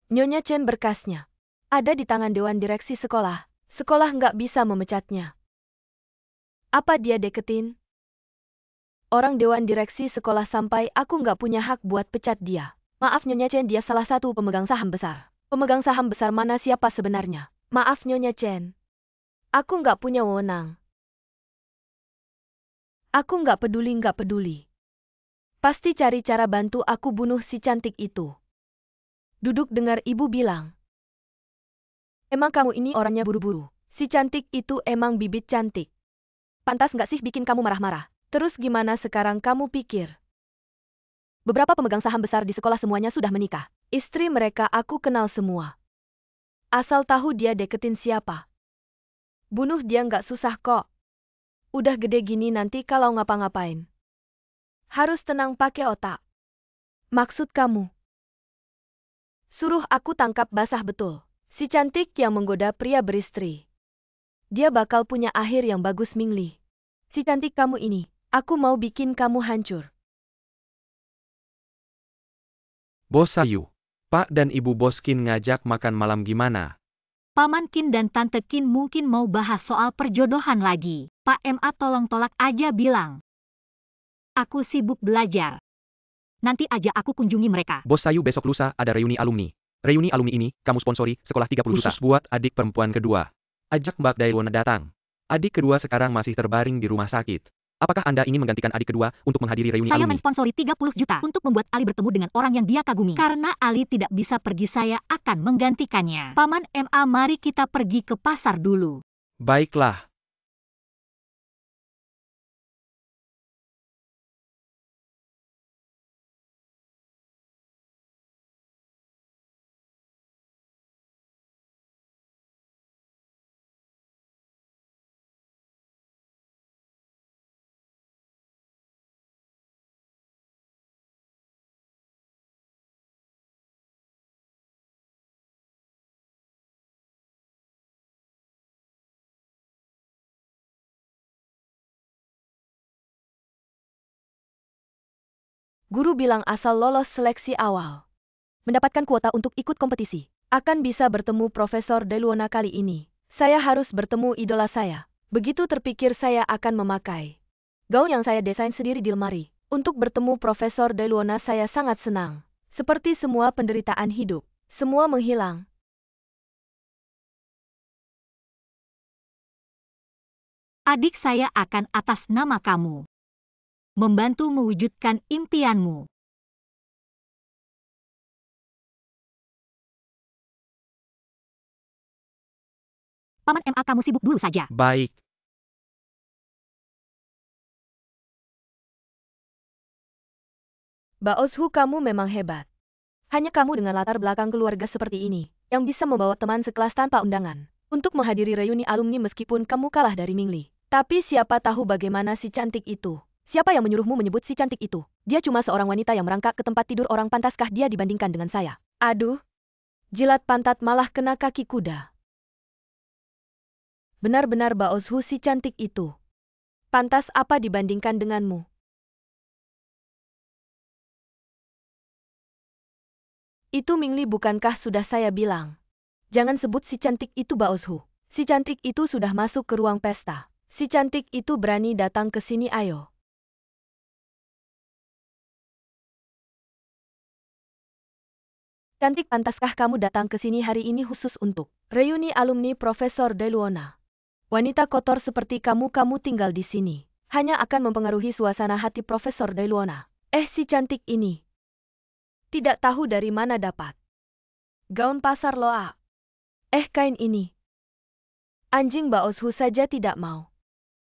Nyonya Chen, berkasnya ada di tangan dewan direksi sekolah. Sekolah nggak bisa memecatnya. Apa dia deketin orang dewan direksi sekolah sampai aku nggak punya hak buat pecat dia? Maaf Nyonya Chen, dia salah satu pemegang saham besar. Pemegang saham besar mana, siapa sebenarnya? Maaf Nyonya Chen. Aku nggak punya wewenang. Aku nggak peduli. Pasti cari cara bantu aku bunuh si cantik itu. Duduk dengar ibu bilang. Emang kamu ini orangnya buru-buru. Si cantik itu emang bibit cantik. Pantas nggak sih bikin kamu marah-marah? Terus gimana sekarang kamu pikir? Beberapa pemegang saham besar di sekolah semuanya sudah menikah. Istri mereka aku kenal semua. Asal tahu dia deketin siapa. Bunuh dia nggak susah kok. Udah gede gini, nanti kalau ngapa-ngapain Harus tenang pakai otak. Maksud kamu? Suruh aku tangkap basah betul. Si cantik yang menggoda pria beristri. Dia bakal punya akhir yang bagus Mingli. Si cantik kamu ini, aku mau bikin kamu hancur. Bos Sayu, Pak dan Ibu Bos Qin ngajak makan malam gimana? Paman Qin dan Tante Qin mungkin mau bahas soal perjodohan lagi. Pak MA tolong tolak aja bilang. Aku sibuk belajar. Nanti aja aku kunjungi mereka. Bos Sayu besok lusa ada reuni alumni. Reuni alumni ini, kamu sponsori, sekolah 30 juta. Khusus buat adik perempuan kedua. Ajak Mbak Dailona datang. Adik kedua sekarang masih terbaring di rumah sakit. Apakah Anda ingin menggantikan adik kedua untuk menghadiri reuni Saya alumni? mensponsori 30 juta untuk membuat Ali bertemu dengan orang yang dia kagumi. Karena Ali tidak bisa pergi, saya akan menggantikannya. Paman MA, mari kita pergi ke pasar dulu. Baiklah. Guru bilang asal lolos seleksi awal. Mendapatkan kuota untuk ikut kompetisi. Akan bisa bertemu Profesor Dailona kali ini. Saya harus bertemu idola saya. Begitu terpikir saya akan memakai gaun yang saya desain sendiri di lemari. Untuk bertemu Profesor Dailona saya sangat senang. Seperti semua penderitaan hidup, semua menghilang. Adik saya akan atas nama kamu membantu mewujudkan impianmu. Paman MA, kamu sibuk dulu saja. Baik. Baoshu, kamu memang hebat. Hanya kamu dengan latar belakang keluarga seperti ini, yang bisa membawa teman sekelas tanpa undangan, untuk menghadiri reuni alumni meskipun kamu kalah dari Mingli. Tapi siapa tahu bagaimana si cantik itu? Siapa yang menyuruhmu menyebut si cantik itu? Dia cuma seorang wanita yang merangkak ke tempat tidur orang, pantaskah dia dibandingkan dengan saya? Aduh, jilat pantat malah kena kaki kuda. Benar-benar Baoshu si cantik itu. Pantas apa dibandingkan denganmu? Itu Mingli, bukankah sudah saya bilang? Jangan sebut si cantik itu Baoshu. Si cantik itu sudah masuk ke ruang pesta. Si cantik itu berani datang ke sini, ayo. Cantik, pantaskah kamu datang ke sini hari ini khusus untuk reuni alumni Profesor Dailona? Wanita kotor seperti kamu tinggal di sini hanya akan mempengaruhi suasana hati Profesor Dailona. Si cantik ini tidak tahu dari mana dapat gaun pasar loa. Kain ini. Anjing Baoshu saja tidak mau.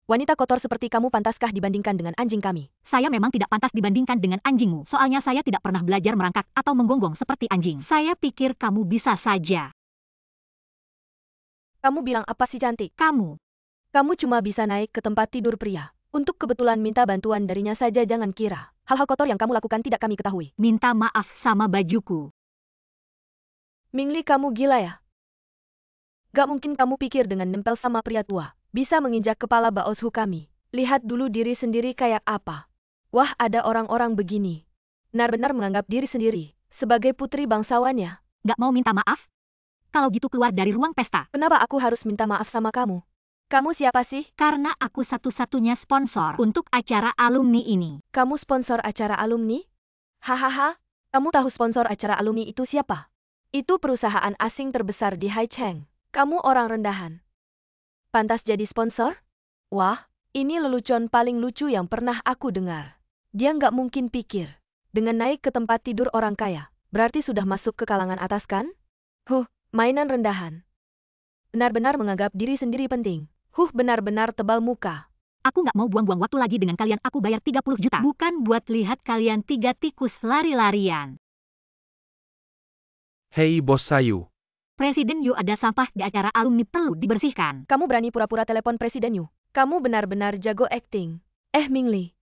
Wanita kotor seperti kamu pantaskah dibandingkan dengan anjing kami? Saya memang tidak pantas dibandingkan dengan anjingmu. Soalnya saya tidak pernah belajar merangkak atau menggonggong seperti anjing. Saya pikir kamu bisa saja. Kamu bilang apa si cantik? Kamu cuma bisa naik ke tempat tidur pria. Untuk kebetulan minta bantuan darinya saja, jangan kira hal-hal kotor yang kamu lakukan tidak kami ketahui. minta maaf sama bajuku. Mingli, kamu gila ya? Gak mungkin kamu pikir dengan nempel sama pria tua bisa menginjak kepala Baoshu kami. Lihat dulu diri sendiri kayak apa. Wah, ada orang-orang begini. Benar-benar menganggap diri sendiri sebagai putri bangsawannya. Gak mau minta maaf? Kalau gitu keluar dari ruang pesta. Kenapa aku harus minta maaf sama kamu? Kamu siapa sih? Karena aku satu-satunya sponsor untuk acara alumni ini. Kamu sponsor acara alumni? Hahaha, kamu tahu sponsor acara alumni itu siapa? Itu perusahaan asing terbesar di Haicheng. Kamu orang rendahan. Pantas jadi sponsor? Wah, ini lelucon paling lucu yang pernah aku dengar. Dia nggak mungkin pikir dengan naik ke tempat tidur orang kaya, berarti sudah masuk ke kalangan atas kan? Mainan rendahan. Benar-benar menganggap diri sendiri penting. Benar-benar tebal muka. Aku nggak mau buang-buang waktu lagi dengan kalian. Aku bayar 30 juta. Bukan buat lihat kalian tiga tikus lari-larian. Hei Bos Sayu. Presiden Yu, ada sampah di acara alumni, perlu dibersihkan. Kamu berani pura-pura telepon Presiden Yu? Kamu benar-benar jago acting. Mingli,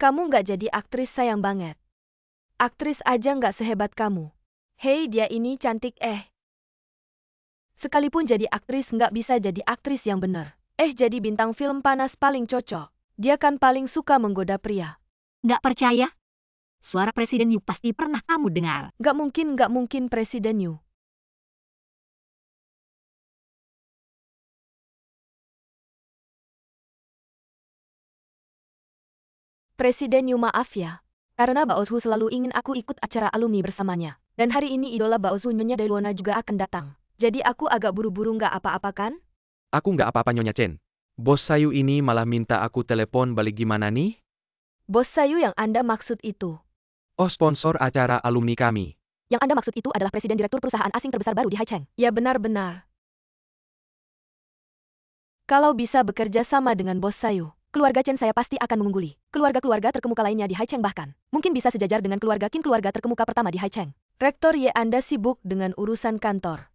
Kamu nggak jadi aktris sayang banget. Aktris aja nggak sehebat kamu. Hei, dia ini cantik Sekalipun jadi aktris nggak bisa jadi aktris yang benar. Jadi bintang film panas paling cocok. Dia kan paling suka menggoda pria. Nggak percaya? Suara Presiden Yu pasti pernah kamu dengar. Nggak mungkin Presiden Yu. Presiden Yu, maaf ya. Karena Baozu selalu ingin aku ikut acara alumni bersamanya. Dan hari ini idola Baozu, Nyonya Dailuana juga akan datang. Jadi aku agak buru-buru, nggak apa-apa kan? Aku nggak apa-apa Nyonya Chen. Bos Sayu ini malah minta aku telepon balik gimana nih? Bos Sayu yang Anda maksud itu. Oh, sponsor acara alumni kami. Yang Anda maksud itu adalah Presiden Direktur Perusahaan Asing terbesar baru di Haicheng. Ya, benar-benar. Kalau bisa bekerja sama dengan Bos Sayu, keluarga Chen saya pasti akan mengungguli. Keluarga-keluarga terkemuka lainnya di Haicheng bahkan. Mungkin bisa sejajar dengan keluarga Qin, keluarga terkemuka pertama di Haicheng. Rektor Ye, Anda sibuk dengan urusan kantor.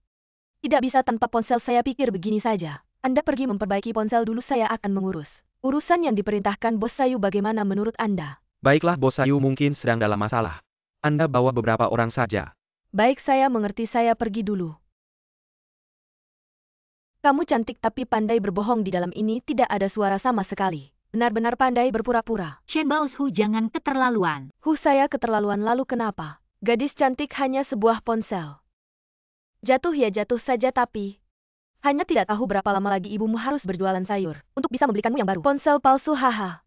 Tidak bisa tanpa ponsel, saya pikir begini saja. Anda pergi memperbaiki ponsel dulu, saya akan mengurus. Urusan yang diperintahkan Bos Sayu bagaimana menurut Anda? Baiklah, Bos Sayu mungkin sedang dalam masalah. Anda bawa beberapa orang saja. Baik, saya mengerti, saya pergi dulu. Kamu cantik tapi pandai berbohong, di dalam ini tidak ada suara sama sekali. Benar-benar pandai berpura-pura. Chen Baozu, jangan keterlaluan. Saya keterlaluan, lalu kenapa? Gadis cantik hanya sebuah ponsel. Jatuh ya jatuh saja, tapi hanya tidak tahu berapa lama lagi ibumu harus berjualan sayur untuk bisa membelikanmu yang baru. Ponsel palsu, haha.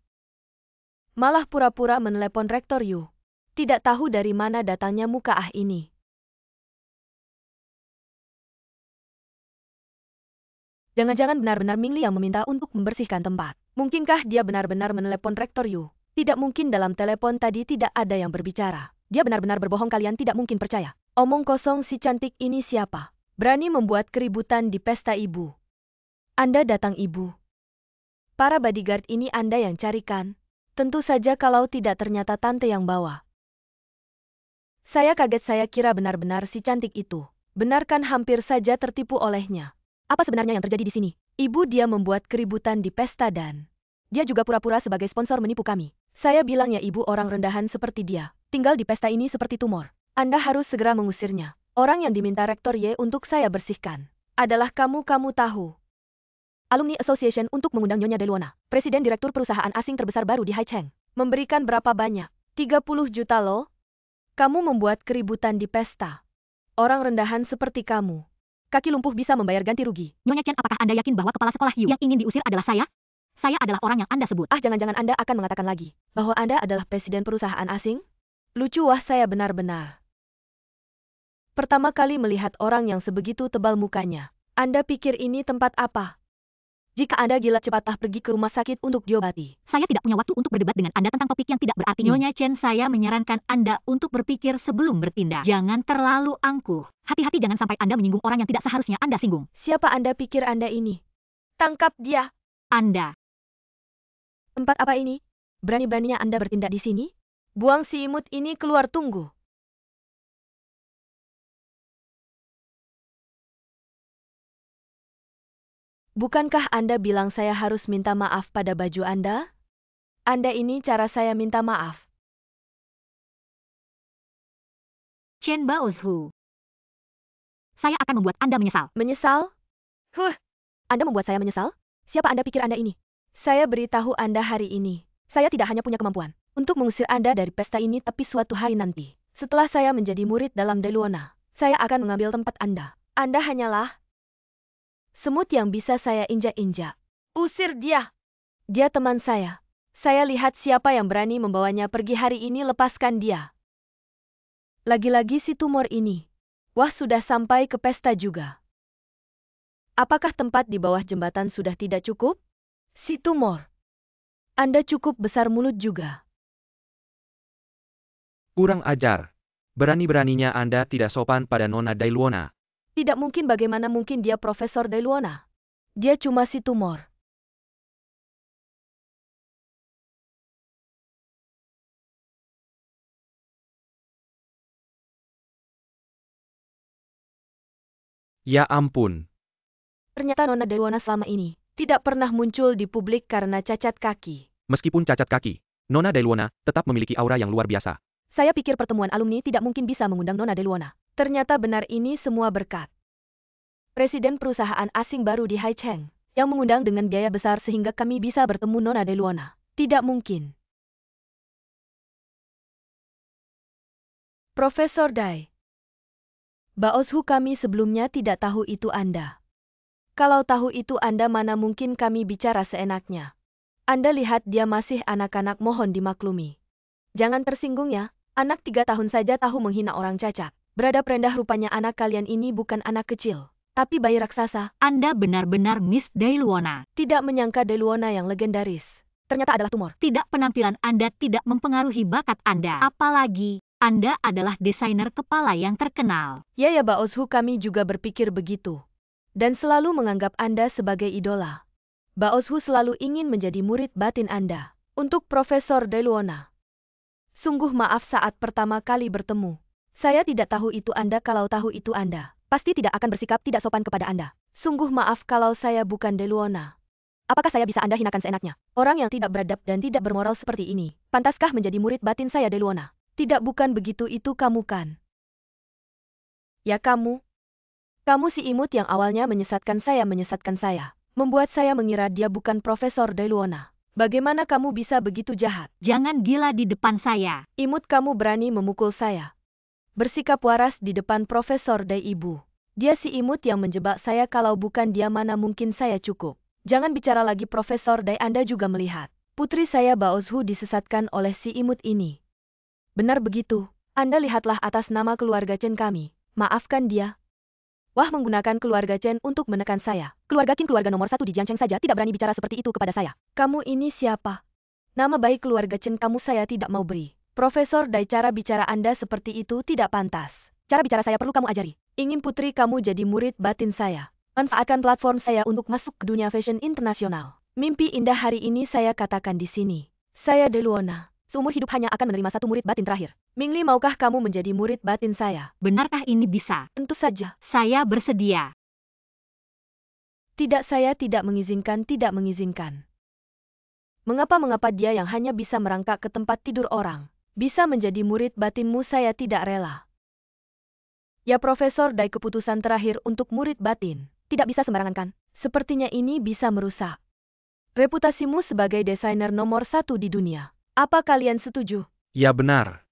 Malah pura-pura menelepon Rektor Yu. Tidak tahu dari mana datangnya muka ini. Jangan-jangan benar-benar Mingli yang meminta untuk membersihkan tempat. Mungkinkah dia benar-benar menelepon Rektor Yu? Tidak mungkin, dalam telepon tadi tidak ada yang berbicara. Dia benar-benar berbohong, kalian tidak mungkin percaya. Omong kosong, si cantik ini siapa? Berani membuat keributan di pesta ibu. Anda datang, ibu. Para bodyguard ini Anda yang carikan? Tentu saja, kalau tidak ternyata tante yang bawa. Saya kaget, saya kira benar-benar si cantik itu. Benar kan, hampir saja tertipu olehnya. Apa sebenarnya yang terjadi di sini? Ibu, dia membuat keributan di pesta dan dia juga pura-pura sebagai sponsor menipu kami. Saya bilang ya, ibu, orang rendahan seperti dia tinggal di pesta ini seperti tumor. Anda harus segera mengusirnya. Orang yang diminta Rektor Ye untuk saya bersihkan adalah kamu tahu. Alumni Association untuk mengundang Nyonya Dailuana, Presiden Direktur Perusahaan Asing terbesar baru di Haicheng. Memberikan berapa banyak? 30 juta loh. Kamu membuat keributan di pesta. Orang rendahan seperti kamu. Kaki lumpuh bisa membayar ganti rugi. Nyonya Chen, apakah Anda yakin bahwa kepala sekolah Yu yang ingin diusir adalah saya? Saya adalah orang yang Anda sebut. Jangan-jangan Anda akan mengatakan lagi bahwa Anda adalah presiden perusahaan asing? Lucu, wah, saya benar-benar pertama kali melihat orang yang sebegitu tebal mukanya. Anda pikir ini tempat apa? Jika Anda gila, cepatlah pergi ke rumah sakit untuk diobati. Saya tidak punya waktu untuk berdebat dengan Anda tentang topik yang tidak berarti. Nyonya Chen, saya menyarankan Anda untuk berpikir sebelum bertindak. Jangan terlalu angkuh. Hati-hati, jangan sampai Anda menyinggung orang yang tidak seharusnya Anda singgung. Siapa Anda pikir Anda ini? Tangkap dia. Anda. Tempat apa ini? Berani-beraninya Anda bertindak di sini? Buang si imut ini keluar, tunggu. Bukankah Anda bilang saya harus minta maaf pada baju Anda? Anda ini cara saya minta maaf. Chen Baozu. Saya akan membuat Anda menyesal. Menyesal? Anda membuat saya menyesal? Siapa Anda pikir Anda ini? Saya beritahu Anda hari ini. Saya tidak hanya punya kemampuan untuk mengusir Anda dari pesta ini, tapi suatu hari nanti, setelah saya menjadi murid dalam Dailuana, saya akan mengambil tempat Anda. Anda hanyalah semut yang bisa saya injak-injak. Usir dia. Dia teman saya. Saya lihat siapa yang berani membawanya pergi hari ini, lepaskan dia. Lagi-lagi si tumor ini. Wah, sudah sampai ke pesta juga. Apakah tempat di bawah jembatan sudah tidak cukup? Si tumor. Anda cukup besar mulut juga. Kurang ajar. Berani-beraninya Anda tidak sopan pada Nona Dailuana. Tidak mungkin, bagaimana mungkin dia Profesor Dailuana? Dia cuma si tumor. Ya ampun. Ternyata Nona Dailuana selama ini tidak pernah muncul di publik karena cacat kaki. Meskipun cacat kaki, Nona Deluona tetap memiliki aura yang luar biasa. Saya pikir pertemuan alumni tidak mungkin bisa mengundang Nona Deluona. Ternyata benar ini semua berkat Presiden perusahaan asing baru di Haicheng yang mengundang dengan biaya besar sehingga kami bisa bertemu Nona Deluona. Tidak mungkin. Profesor Dai. Baoshu, kami sebelumnya tidak tahu itu Anda. Kalau tahu itu Anda, mana mungkin kami bicara seenaknya. Anda lihat dia masih anak-anak, mohon dimaklumi. Jangan tersinggung ya, anak 3 tahun saja tahu menghina orang cacat. Beradab rendah, rupanya anak kalian ini bukan anak kecil, tapi bayi raksasa. Anda benar-benar Miss Deluona. Tidak menyangka Deluona yang legendaris ternyata adalah tumor. Tidak, penampilan Anda tidak mempengaruhi bakat Anda. Apalagi, Anda adalah desainer kepala yang terkenal. Ya Baoshu, kami juga berpikir begitu. Dan selalu menganggap Anda sebagai idola. Baoshu selalu ingin menjadi murid batin Anda. Untuk Profesor Deluona. Sungguh maaf saat pertama kali bertemu. Saya tidak tahu itu Anda. Kalau tahu itu Anda, Pasti tidak akan bersikap tidak sopan kepada Anda. sungguh maaf kalau saya bukan Deluona. Apakah saya bisa Anda hinakan seenaknya? Orang yang tidak beradab dan tidak bermoral seperti ini, pantaskah menjadi murid batin saya Deluona? Tidak, bukan begitu, itu kamu kan? Ya kamu. Kamu si imut yang awalnya menyesatkan saya. Membuat saya mengira dia bukan Profesor Deluona. Bagaimana kamu bisa begitu jahat? Jangan gila di depan saya. Imut, kamu berani memukul saya. Bersikap waras di depan Profesor Dai, Ibu. Dia si imut yang menjebak saya, kalau bukan dia mana mungkin saya cukup. Jangan bicara lagi Profesor Dai, Anda juga melihat. Putri saya Baoshu disesatkan oleh si imut ini. Benar begitu, Anda lihatlah atas nama keluarga Chen kami. Maafkan dia. Wah, menggunakan keluarga Chen untuk menekan saya. Keluarga Qin, keluarga nomor 1 di Jiangcheng saja tidak berani bicara seperti itu kepada saya. Kamu ini siapa? Nama baik keluarga Chen kamu saya tidak mau beri. Profesor Dai, cara bicara Anda seperti itu tidak pantas. Cara bicara saya perlu kamu ajari. Ingin putri kamu jadi murid batin saya. Manfaatkan platform saya untuk masuk ke dunia fashion internasional. Mimpi indah hari ini saya katakan di sini. Saya Deluona. Seumur hidup hanya akan menerima 1 murid batin terakhir. Mingli, maukah kamu menjadi murid batin saya? Benarkah ini bisa? Tentu saja. Saya bersedia. Tidak, saya tidak mengizinkan. Mengapa dia yang hanya bisa merangkak ke tempat tidur orang, bisa menjadi murid batinmu? Saya tidak rela. Ya Profesor Dai, keputusan terakhir untuk murid batin. Tidak bisa sembarangan kan? Sepertinya ini bisa merusak reputasimu sebagai desainer nomor 1 di dunia. Apa kalian setuju? Ya benar.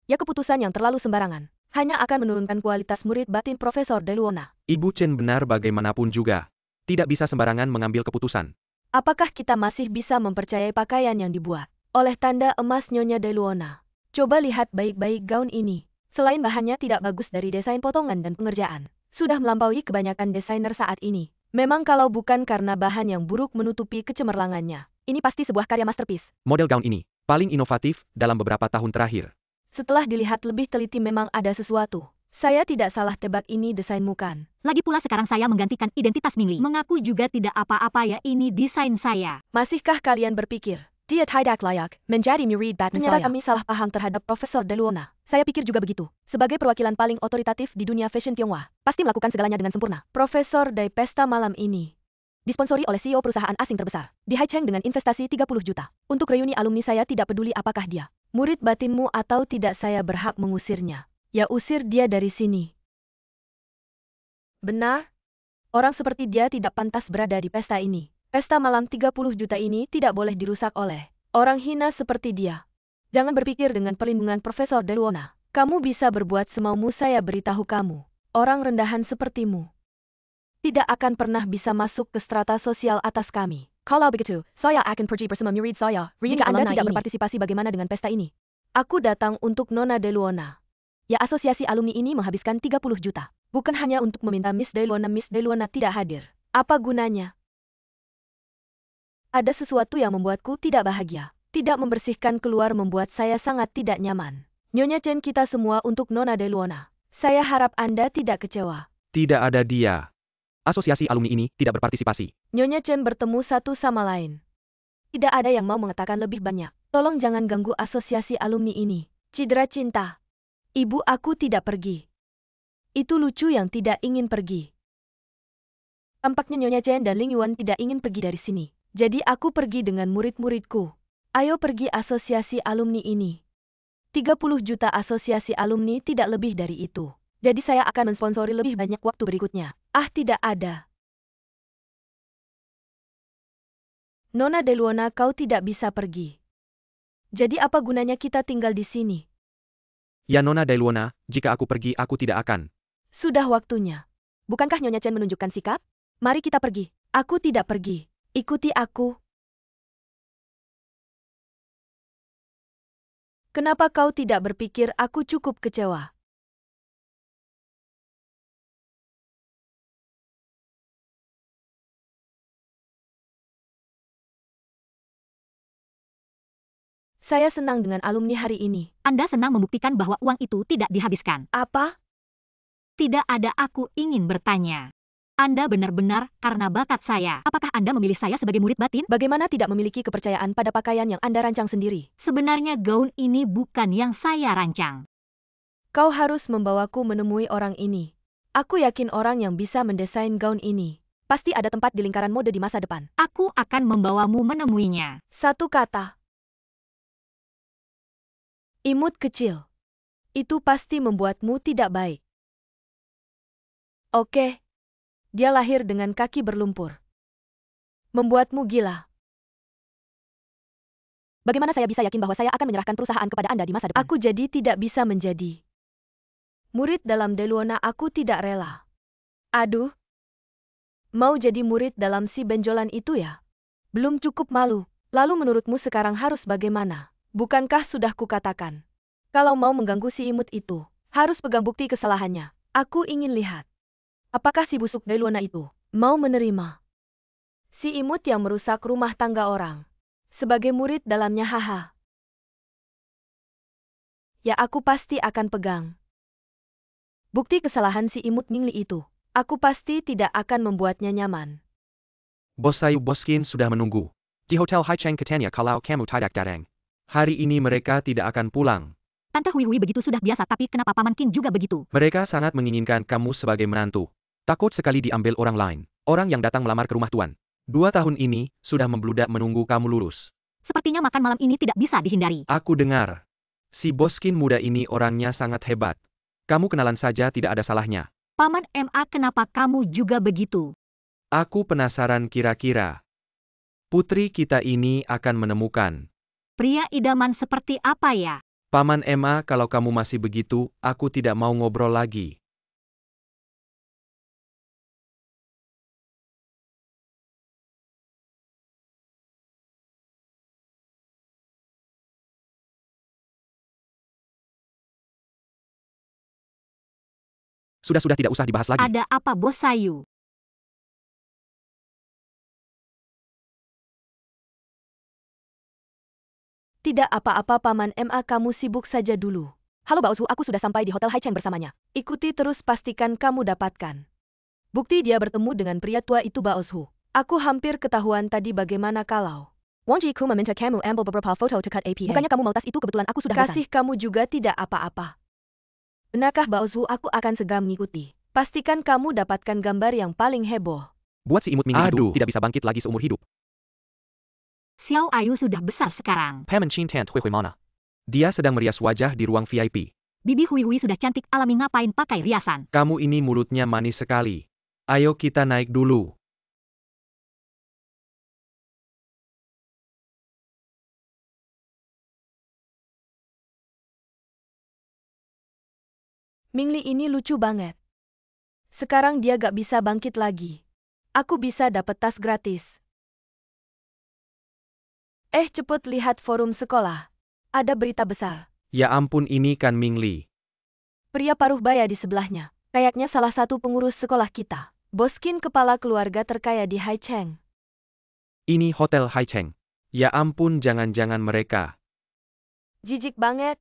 Ya, keputusan yang terlalu sembarangan. Hanya akan menurunkan kualitas murid batin Profesor Deluona. Ibu Chen benar, bagaimanapun juga. Tidak bisa sembarangan mengambil keputusan. Apakah kita masih bisa mempercayai pakaian yang dibuat oleh tanda emas Nyonya Deluona? Coba lihat baik-baik gaun ini. Selain bahannya tidak bagus dari desain potongan dan pengerjaan, sudah melampaui kebanyakan desainer saat ini. Memang kalau bukan karena bahan yang buruk menutupi kecemerlangannya. Ini pasti sebuah karya masterpiece. Model gaun ini paling inovatif dalam beberapa tahun terakhir. Setelah dilihat lebih teliti, memang ada sesuatu. Saya tidak salah tebak, ini desainmu kan? Lagi pula sekarang saya menggantikan identitas Mingli. Mengaku juga tidak apa-apa ya, ini desain saya. Masihkah kalian berpikir Dia tidak layak menjadi murid batin ternyata saya? kami salah paham terhadap Profesor Deluona? Saya pikir juga begitu. Sebagai perwakilan paling otoritatif di dunia fashion Tionghoa, pasti melakukan segalanya dengan sempurna. Profesor Dai, pesta malam ini Disponsori oleh CEO perusahaan asing terbesar di Haicheng dengan investasi 30 juta. Untuk reuni alumni, saya tidak peduli apakah dia murid batinmu atau tidak, saya berhak mengusirnya. Ya, usir dia dari sini. Benar? Orang seperti dia tidak pantas berada di pesta ini. Pesta malam 30 juta ini tidak boleh dirusak oleh orang hina seperti dia. Jangan berpikir dengan perlindungan Profesor Deluona. Kamu bisa berbuat semaumu, saya beritahu kamu. Orang rendahan sepertimu tidak akan pernah bisa masuk ke strata sosial atas kami. Kalau begitu, saya akan pergi bersama murid saya. Jika Anda tidak berpartisipasi, bagaimana dengan pesta ini? Aku datang untuk Nona Deluona. Ya, asosiasi alumni ini menghabiskan 30 juta. Bukan hanya untuk meminta Miss Deluona. Miss Deluona tidak hadir. Apa gunanya? Ada sesuatu yang membuatku tidak bahagia. Tidak membersihkan keluar membuat saya sangat tidak nyaman. Nyonya Chen, kita semua untuk Nona Deluona. Saya harap Anda tidak kecewa. Tidak ada dia. Asosiasi alumni ini tidak berpartisipasi. Nyonya Chen bertemu satu sama lain. Tidak ada yang mau mengatakan lebih banyak. Tolong jangan ganggu asosiasi alumni ini. Cidera cinta. Ibu, aku tidak pergi. Itu lucu yang tidak ingin pergi. Tampaknya Nyonya Chen dan Ling Yuan tidak ingin pergi dari sini. Jadi aku pergi dengan murid-muridku. Ayo pergi asosiasi alumni ini. 30 juta asosiasi alumni tidak lebih dari itu. Jadi saya akan mensponsori lebih banyak waktu berikutnya. Ah, tidak ada. Nona Deluona, kau tidak bisa pergi. Jadi apa gunanya kita tinggal di sini? Ya Nona Deluona, jika aku pergi aku tidak akan. Sudah waktunya. Bukankah Nyonya Chen menunjukkan sikap? Mari kita pergi. Aku tidak pergi. Ikuti aku. Kenapa kau tidak berpikir aku cukup kecewa? Saya senang dengan alumni hari ini. Anda senang membuktikan bahwa uang itu tidak dihabiskan. Apa? Tidak ada, aku ingin bertanya. Anda benar-benar karena bakat saya. Apakah Anda memilih saya sebagai murid batin? Bagaimana tidak memiliki kepercayaan pada pakaian yang Anda rancang sendiri? Sebenarnya gaun ini bukan yang saya rancang. Kau harus membawaku menemui orang ini. Aku yakin orang yang bisa mendesain gaun ini. Pasti ada tempat di lingkaran mode di masa depan. Aku akan membawamu menemuinya. Satu kata. Imut kecil. Itu pasti membuatmu tidak baik. Oke. Dia lahir dengan kaki berlumpur. Membuatmu gila. Bagaimana saya bisa yakin bahwa saya akan menyerahkan perusahaan kepada Anda di masa depan? Aku jadi tidak bisa menjadi murid dalam Deluona, aku tidak rela. Aduh. Mau jadi murid dalam si benjolan itu ya? Belum cukup malu. Lalu menurutmu sekarang harus bagaimana? Bukankah sudah kukatakan? Kalau mau mengganggu si imut itu, harus pegang bukti kesalahannya. Aku ingin lihat. Apakah si busuk Deluona itu mau menerima si imut yang merusak rumah tangga orang sebagai murid dalamnya? Haha. Ya, aku pasti akan pegang bukti kesalahan si imut Mingli itu. Aku pasti tidak akan membuatnya nyaman. Bos Sayu Boskin sudah menunggu. Di Hotel Haicheng katanya kalau kamu tidak datang. Hari ini mereka tidak akan pulang. Tante Hui Hui begitu sudah biasa, tapi kenapa Paman Qin juga begitu? Mereka sangat menginginkan kamu sebagai menantu. Takut sekali diambil orang lain. Orang yang datang melamar ke rumah tuan. 2 tahun ini, sudah membludak menunggu kamu lulus. Sepertinya makan malam ini tidak bisa dihindari. Aku dengar. Si Boskin muda ini orangnya sangat hebat. Kamu kenalan saja tidak ada salahnya. Paman MA, kenapa kamu juga begitu? Aku penasaran kira-kira putri kita ini akan menemukan Pria idaman seperti apa ya? Paman Emma, kalau kamu masih begitu, aku tidak mau ngobrol lagi. Sudah tidak usah dibahas lagi. Ada apa, Bos Sayu? Tidak apa-apa Paman MA, kamu sibuk saja dulu. Halo Baozu, aku sudah sampai di Hotel Haicheng bersamanya. Ikuti terus, pastikan kamu dapatkan bukti dia bertemu dengan pria tua itu. Baozu, aku hampir ketahuan tadi. Bagaimana kalau Wang Jiku meminta kamu ambil beberapa foto to cut APA? Bukannya kamu mau tas itu? Kebetulan aku sudah bosan. Kasih kamu juga tidak apa-apa. Benarkah Baozu? Aku akan segera mengikuti. Pastikan kamu dapatkan gambar yang paling heboh. Buat si imut Mingli itu tidak bisa bangkit lagi seumur hidup. Xiao Ayu sudah besar sekarang. Paman Chin Tant Hui Hui mana? Dia sedang merias wajah di ruang VIP. Bibi Hui Hui sudah cantik alami, ngapain pakai riasan? Kamu ini mulutnya manis sekali. Ayo kita naik dulu. Mingli ini lucu banget. Sekarang dia gak bisa bangkit lagi. Aku bisa dapat tas gratis. Cepet lihat forum sekolah. Ada berita besar. Ya ampun, ini kan Mingli. Pria paruh baya di sebelahnya. Kayaknya salah satu pengurus sekolah kita. Boskin, kepala keluarga terkaya di Haicheng. Ini Hotel Haicheng. Ya ampun, jangan-jangan mereka. Jijik banget.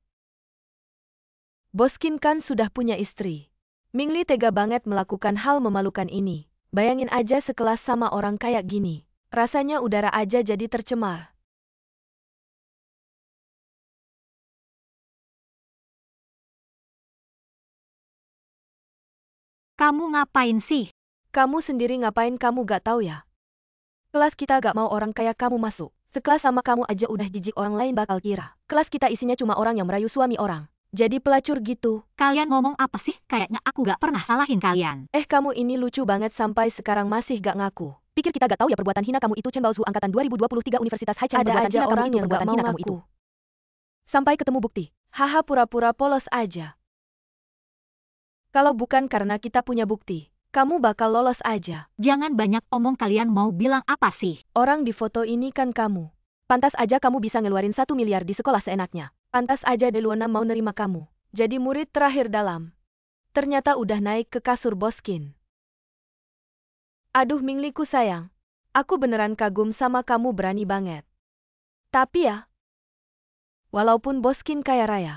Boskin kan sudah punya istri. Mingli tega banget melakukan hal memalukan ini. Bayangin aja sekelas sama orang kayak gini. Rasanya udara aja jadi tercemar. Kamu ngapain sih? Kamu sendiri ngapain? Kamu gak tahu ya? Kelas kita gak mau orang kayak kamu masuk. Sekelas sama kamu aja udah jijik, orang lain bakal kira kelas kita isinya cuma orang yang merayu suami orang. Jadi pelacur gitu. Kalian ngomong apa sih? Kayaknya aku gak pernah salahin kalian. Kamu ini lucu banget sampai sekarang masih gak ngaku. Pikir kita gak tahu ya perbuatan hina kamu itu? Chen Baozu angkatan 2023 Universitas Haicheng. Ada aja orang yang gak mau ngaku. Sampai ketemu bukti. Haha, pura-pura polos aja. Kalau bukan karena kita punya bukti, kamu bakal lolos aja. Jangan banyak omong, kalian mau bilang apa sih? Orang di foto ini kan kamu. Pantas aja kamu bisa ngeluarin 1 miliar di sekolah seenaknya. Pantas aja Deluona mau nerima kamu jadi murid terakhir dalam. Ternyata udah naik ke kasur Boskin. Aduh Mingliku sayang, aku beneran kagum sama kamu, berani banget. Tapi ya, walaupun Boskin kaya raya,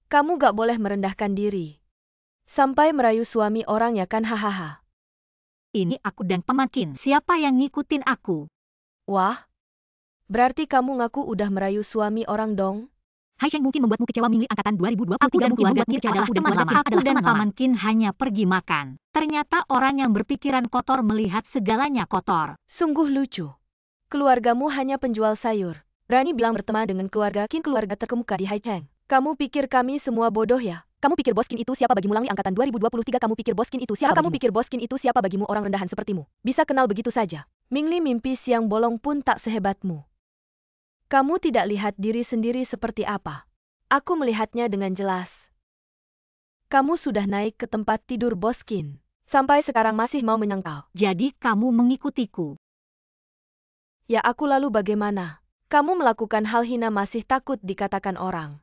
kamu gak boleh merendahkan diri. Sampai merayu suami orang ya kan, hahaha. Ini aku dan Pamankin, siapa yang ngikutin aku? Wah, berarti kamu ngaku udah merayu suami orang dong? Haicheng mungkin membuatmu kecewa, Mingli angkatan 2023 dan keluarga Kin adalah teman lama. Aku dan Pamankin hanya pergi makan. Ternyata orang yang berpikiran kotor melihat segalanya kotor. Sungguh lucu. Keluargamu hanya penjual sayur. Berani bilang berteman dengan keluarga Kin, keluarga terkemuka di Haicheng. Kamu pikir kami semua bodoh ya? Kamu pikir Boskin itu siapa bagimu? Langli angkatan 2023. Kamu pikir Boskin itu siapa bagimu? Kamu pikir Boskin itu siapa bagimu? Orang rendahan sepertimu bisa kenal begitu saja. Mingli, mimpi siang bolong pun tak sehebatmu. Kamu tidak lihat diri sendiri seperti apa? Aku melihatnya dengan jelas. Kamu sudah naik ke tempat tidur Boskin. Sampai sekarang masih mau menyangkal. Jadi kamu mengikutiku. Ya aku lalu bagaimana? Kamu melakukan hal hina masih takut dikatakan orang.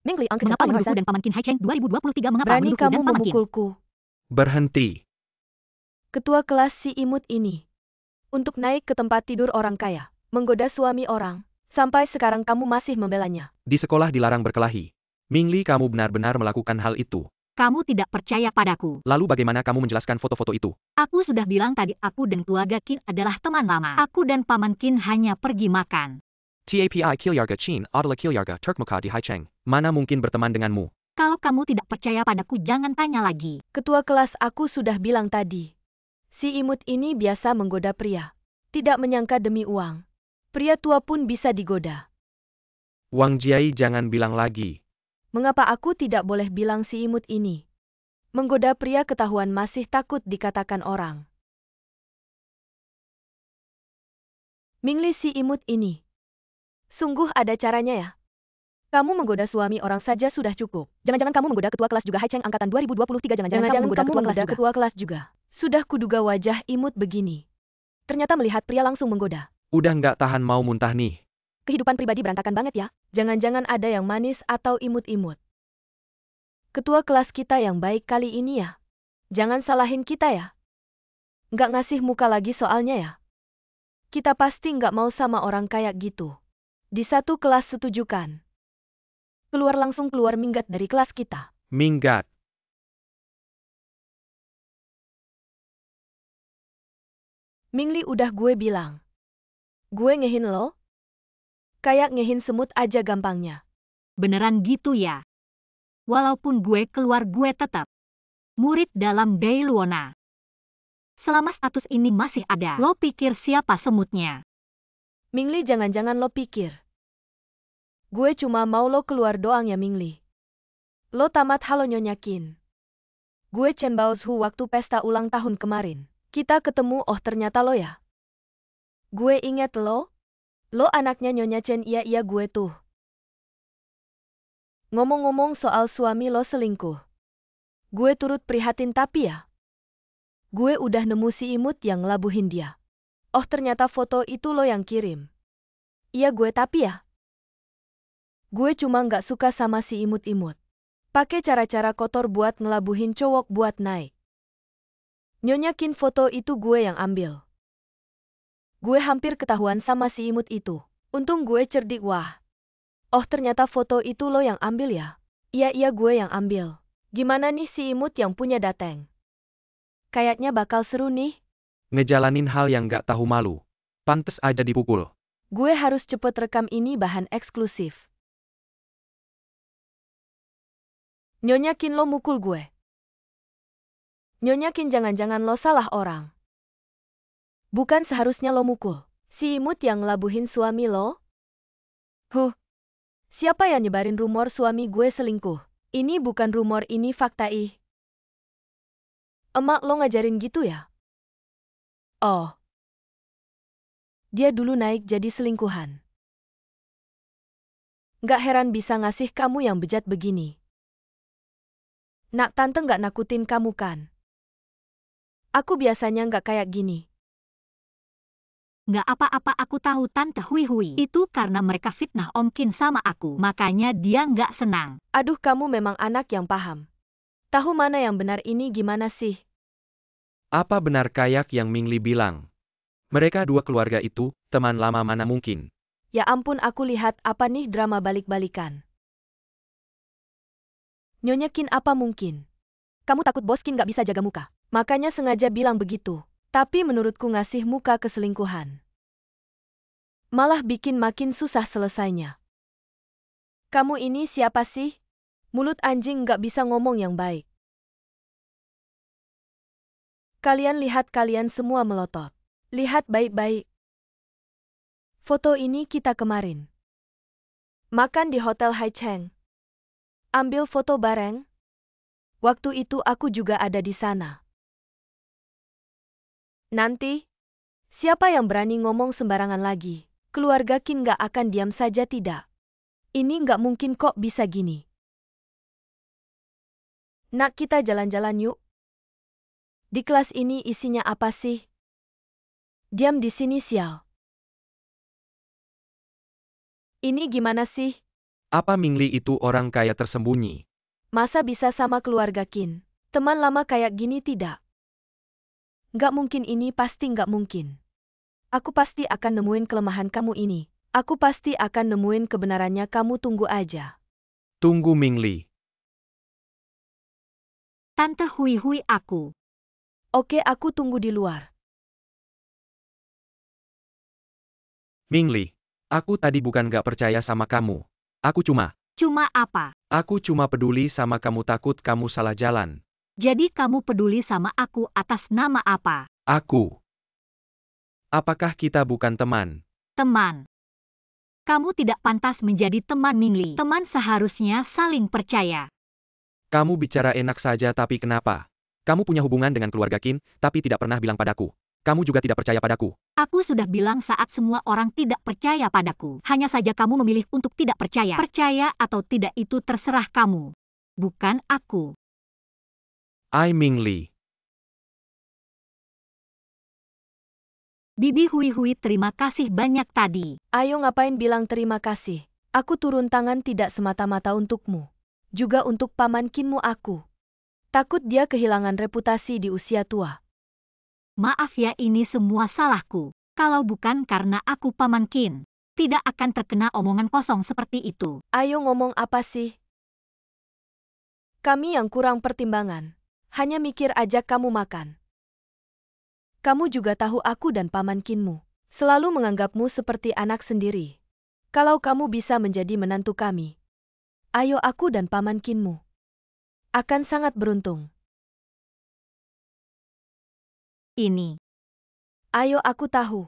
Mingli angkatan Mengapa menuduhku dan Pamankin Haicheng 2023? Mengapa Berani menuduhku kamu dan Pamankin? memukulku? Berhenti. Ketua kelas si imut ini. Untuk naik ke tempat tidur orang kaya. Menggoda suami orang. Sampai sekarang kamu masih membelanya. Di sekolah dilarang berkelahi. Mingli, kamu benar-benar melakukan hal itu. Kamu tidak percaya padaku. Lalu bagaimana kamu menjelaskan foto-foto itu? Aku sudah bilang tadi, aku dan keluarga Kin adalah teman lama. Aku dan Pamankin hanya pergi makan. TAPI Kilyarga Chin adalah Kilyarga Turkmuka di Haicheng. Mana mungkin berteman denganmu? Kalau kamu tidak percaya padaku, jangan tanya lagi. Ketua kelas, aku sudah bilang tadi. Si imut ini biasa menggoda pria. Tidak menyangka demi uang. Pria tua pun bisa digoda. Wang Jiai, jangan bilang lagi. Mengapa aku tidak boleh bilang si imut ini? Menggoda pria ketahuan masih takut dikatakan orang. Mingli, si imut ini. Sungguh ada caranya ya? Kamu menggoda suami orang saja sudah cukup. Jangan-jangan kamu menggoda ketua kelas juga? Haicheng angkatan 2023. Jangan-jangan kamu menggoda ketua kelas juga. Sudah kuduga wajah imut begini. Ternyata melihat pria langsung menggoda. Udah nggak tahan mau muntah nih. Kehidupan pribadi berantakan banget ya. Jangan-jangan ada yang manis atau imut-imut. Ketua kelas kita yang baik kali ini ya. Jangan salahin kita ya. Nggak ngasih muka lagi soalnya ya. Kita pasti nggak mau sama orang kayak gitu. Di satu kelas setuju kan? Keluar, langsung keluar, minggat dari kelas kita. Minggat. Mingli, udah gue bilang. Gue ngehin lo? Kayak ngehin semut aja gampangnya. Beneran gitu ya? Walaupun gue keluar, gue tetap murid dalam Deluona. Selama status ini masih ada, lo pikir siapa semutnya? Mingli, jangan-jangan lo pikir gue cuma mau lo keluar doang ya, Mingli. Lo tamat. Halo Nyonya Kin. Gue Chen Baozu waktu pesta ulang tahun kemarin. Kita ketemu, oh ternyata lo ya. Gue inget lo. Lo anaknya Nyonya Chen. Iya gue tuh. Ngomong-ngomong soal suami lo selingkuh. Gue turut prihatin, tapi ya. Gue udah nemu si imut yang ngelabuhin dia. Oh ternyata foto itu lo yang kirim. Iya gue, tapi ya. Gue cuma nggak suka sama si imut-imut. Pakai cara-cara kotor buat ngelabuhin cowok buat naik. Nyonya Kin, foto itu gue yang ambil. Gue hampir ketahuan sama si imut itu. Untung gue cerdik, wah. Oh ternyata foto itu lo yang ambil ya? Iya gue yang ambil. Gimana nih si imut yang punya dateng? Kayaknya bakal seru nih. Ngejalanin hal yang nggak tahu malu. Pantes aja dipukul. Gue harus cepet rekam, ini bahan eksklusif. Nyonya Kin, lo mukul gue. Nyonya Kin, jangan-jangan lo salah orang. Bukan seharusnya lo mukul Si imut yang ngelabuhin suami lo? Huh, siapa yang nyebarin rumor suami gue selingkuh? Ini bukan rumor, ini fakta ih. Emak lo ngajarin gitu ya? Oh. Dia dulu naik jadi selingkuhan. Nggak heran bisa ngasih kamu yang bejat begini. Nak, tante nggak nakutin kamu kan? Aku biasanya nggak kayak gini. Nggak apa-apa, aku tahu Tante Hui Hui. Itu karena mereka fitnah Om Kin sama aku. Makanya dia nggak senang. Aduh, kamu memang anak yang paham. Tahu mana yang benar, ini gimana sih? Apa benar kayak yang Mingli bilang? Mereka dua keluarga itu, teman lama mana mungkin. Ya ampun, aku lihat apa nih drama balik-balikan. Nyonya Kin, apa mungkin? Kamu takut bos Kin nggak bisa jaga muka. Makanya sengaja bilang begitu. Tapi menurutku ngasih muka keselingkuhan malah bikin makin susah selesainya. Kamu ini siapa sih? Mulut anjing nggak bisa ngomong yang baik. Kalian lihat, kalian semua melotot. Lihat baik-baik. Foto ini kita kemarin makan di Hotel Haicheng. Ambil foto bareng. Waktu itu aku juga ada di sana. Nanti, siapa yang berani ngomong sembarangan lagi? Keluarga Kin nggak akan diam saja, tidak. Ini nggak mungkin kok bisa gini. Nak, kita jalan-jalan yuk. Di kelas ini isinya apa sih? Diam di sini, sial. Ini gimana sih? Apa Mingli itu orang kaya tersembunyi? Masa bisa sama keluarga Kin? Teman lama kayak gini, tidak? Nggak mungkin, ini pasti nggak mungkin. Aku pasti akan nemuin kelemahan kamu ini. Aku pasti akan nemuin kebenarannya, kamu tunggu aja. Tunggu Mingli. Tante Hui Hui, aku. Oke, aku tunggu di luar. Mingli, aku tadi bukan gak percaya sama kamu. Aku cuma apa? Aku cuma peduli sama kamu, takut kamu salah jalan. Jadi kamu peduli sama aku atas nama apa? Aku. Apakah kita bukan teman? Teman. Kamu tidak pantas menjadi teman Mingli. Teman seharusnya saling percaya. Kamu bicara enak saja, tapi kenapa? Kamu punya hubungan dengan keluarga Kin, tapi tidak pernah bilang padaku. Kamu juga tidak percaya padaku. Aku sudah bilang saat semua orang tidak percaya padaku. Hanya saja kamu memilih untuk tidak percaya. Percaya atau tidak itu terserah kamu. Bukan aku. Mingli. Bibi Hui Hui, terima kasih banyak tadi. Ayo, ngapain bilang terima kasih? Aku turun tangan tidak semata-mata untukmu. Juga untuk paman Kinmu aku. Takut dia kehilangan reputasi di usia tua. Maaf ya, ini semua salahku. Kalau bukan karena aku paman Kin, tidak akan terkena omongan kosong seperti itu. Ayo, ngomong apa sih? Kami yang kurang pertimbangan. Hanya mikir aja kamu makan. Kamu juga tahu aku dan paman Kinmu selalu menganggapmu seperti anak sendiri. Kalau kamu bisa menjadi menantu kami, ayo, aku dan paman Kinmu akan sangat beruntung. Ini. Ayo, aku tahu.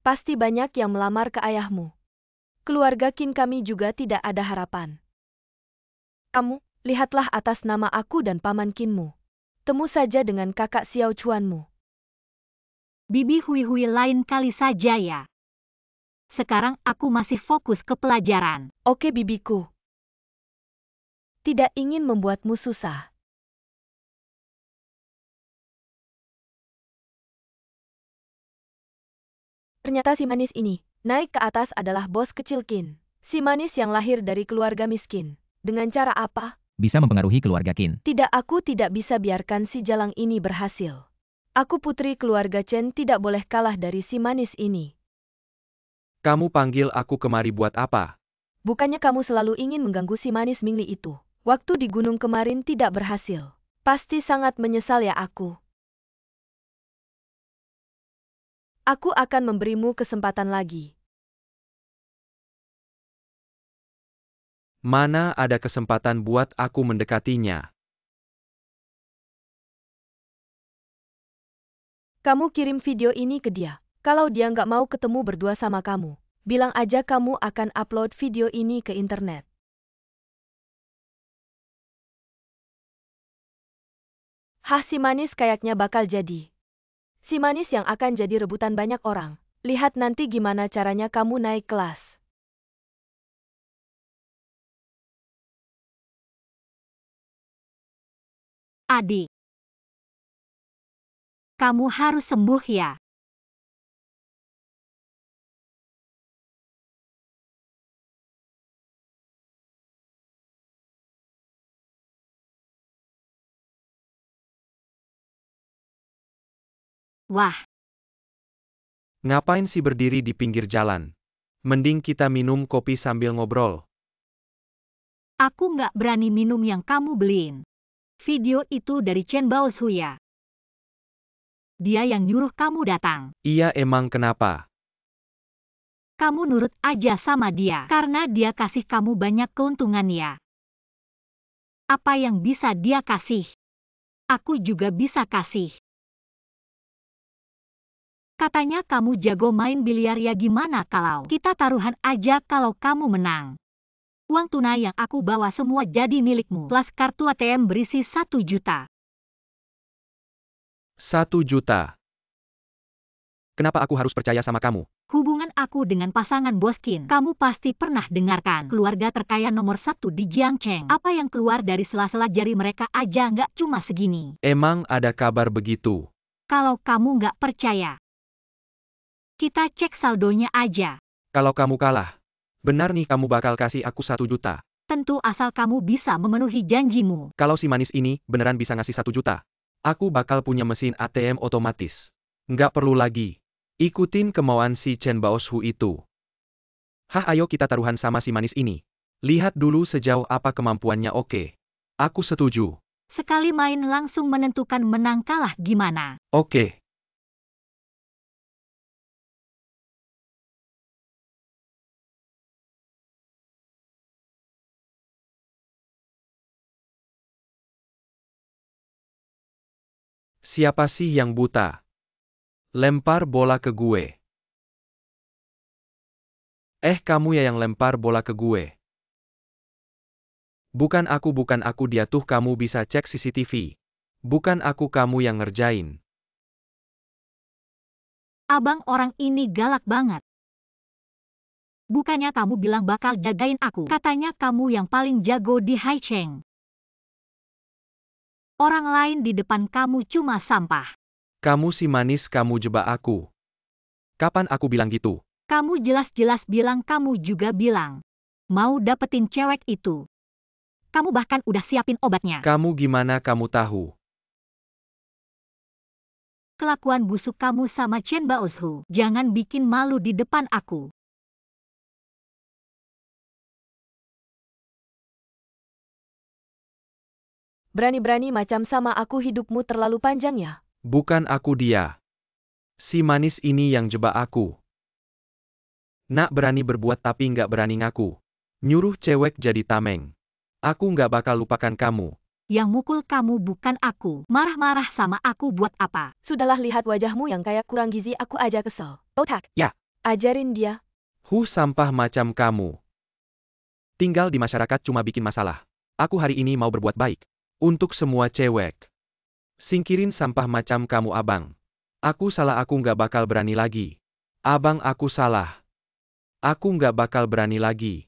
Pasti banyak yang melamar ke ayahmu. Keluarga Kin kami juga tidak ada harapan. Kamu, lihatlah atas nama aku dan paman Kinmu. Temu saja dengan kakak Xiao Chuanmu. Bibi Hui Hui, lain kali saja ya. Sekarang aku masih fokus ke pelajaran. Oke, bibiku. Tidak ingin membuatmu susah. Ternyata si manis ini, naik ke atas adalah bos kecil Kin. Si manis yang lahir dari keluarga miskin. Dengan cara apa? Bisa mempengaruhi keluarga Kin. Tidak, aku tidak bisa biarkan si jalang ini berhasil. Aku putri keluarga Chen, tidak boleh kalah dari si manis ini. Kamu panggil aku kemari buat apa? Bukannya kamu selalu ingin mengganggu si manis Mingli itu? Waktu di gunung kemarin tidak berhasil. Pasti sangat menyesal ya aku. Aku akan memberimu kesempatan lagi. Mana ada kesempatan buat aku mendekatinya? Kamu kirim video ini ke dia. Kalau dia nggak mau ketemu berdua sama kamu, bilang aja kamu akan upload video ini ke internet. Hah, si manis kayaknya bakal jadi. Si manis yang akan jadi rebutan banyak orang. Lihat nanti gimana caranya kamu naik kelas. Adik, kamu harus sembuh ya. Wah, Ngapain sih berdiri di pinggir jalan? Mending kita minum kopi sambil ngobrol. aku nggak berani minum yang kamu beliin. Video itu dari Chen Baozu ya. Dia yang nyuruh kamu datang. Iya emang kenapa? Kamu nurut aja sama dia karena dia kasih kamu banyak keuntungan ya. Apa yang bisa dia kasih? Aku juga bisa kasih. Katanya kamu jago main biliar, ya gimana kalau kita taruhan aja kalau kamu menang. Uang tunai yang aku bawa semua jadi milikmu, plus kartu ATM berisi 1 juta. 1 juta. Kenapa aku harus percaya sama kamu? Hubungan aku dengan pasangan Boskin, kamu pasti pernah dengarkan. Keluarga terkaya nomor 1 di Jiangcheng. Apa yang keluar dari sela-sela jari mereka aja nggak cuma segini. Emang ada kabar begitu? Kalau kamu nggak percaya, kita cek saldonya aja. Kalau kamu kalah, benar nih kamu bakal kasih aku 1 juta. Tentu asal kamu bisa memenuhi janjimu. Kalau si manis ini beneran bisa ngasih 1 juta, aku bakal punya mesin ATM otomatis. Nggak perlu lagi ikutin kemauan si Chen Baozu itu. Hah, ayo kita taruhan sama si manis ini. Lihat dulu sejauh apa kemampuannya. Oke. Aku setuju. Sekali main langsung menentukan menang kalah gimana. Oke. Siapa sih yang buta? Lempar bola ke gue. Kamu ya yang lempar bola ke gue. Bukan aku dia tuh, kamu bisa cek CCTV. Bukan aku, kamu yang ngerjain. Abang orang ini galak banget. Bukannya kamu bilang bakal jagain aku. Katanya kamu yang paling jago di Haicheng. Orang lain di depan kamu cuma sampah. Kamu si manis, kamu jebak aku. Kapan aku bilang gitu? Kamu jelas-jelas bilang, kamu juga bilang mau dapetin cewek itu. Kamu bahkan udah siapin obatnya. Kamu gimana kamu tahu? Kelakuan busuk kamu sama Chen Baozu. Jangan bikin malu di depan aku. Berani-berani macam sama aku, hidupmu terlalu panjang ya. Bukan aku dia. Si manis ini yang jebak aku. Nak berani berbuat tapi nggak berani ngaku. Nyuruh cewek jadi tameng. Aku nggak bakal lupakan kamu. Yang mukul kamu bukan aku. Marah-marah sama aku buat apa? Sudahlah, lihat wajahmu yang kayak kurang gizi, aku aja kesel. Otak. Ya. Ajarin dia. Sampah macam kamu. Tinggal di masyarakat cuma bikin masalah. Aku hari ini mau berbuat baik. Untuk semua cewek. Singkirin sampah macam kamu, abang. Aku salah, aku nggak bakal berani lagi. Abang, aku salah. Aku nggak bakal berani lagi.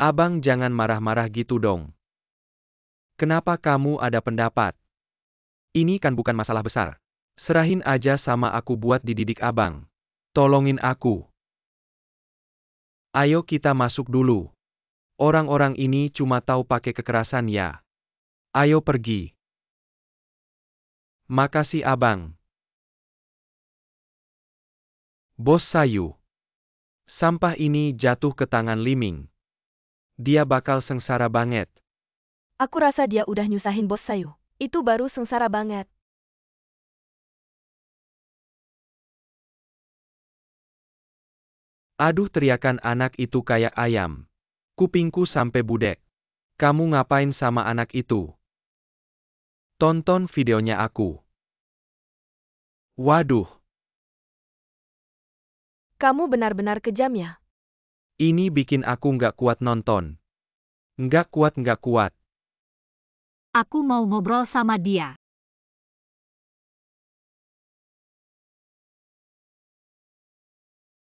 Abang jangan marah-marah gitu dong. Kenapa kamu ada pendapat? Ini kan bukan masalah besar. Serahin aja sama aku buat dididik abang. Tolongin aku. Ayo kita masuk dulu. Orang-orang ini cuma tahu pakai kekerasan ya. Ayo pergi. Makasih abang. Bos Sayu. Sampah ini jatuh ke tangan Liming. Dia bakal sengsara banget. Aku rasa dia udah nyusahin Bos Sayu. Itu baru sengsara banget. Aduh, teriakan anak itu kayak ayam. Kupingku sampai budek. Kamu ngapain sama anak itu? Tonton videonya aku. Waduh, Kamu benar-benar kejam ya. ini bikin aku nggak kuat nonton. Nggak kuat. Aku mau ngobrol sama dia.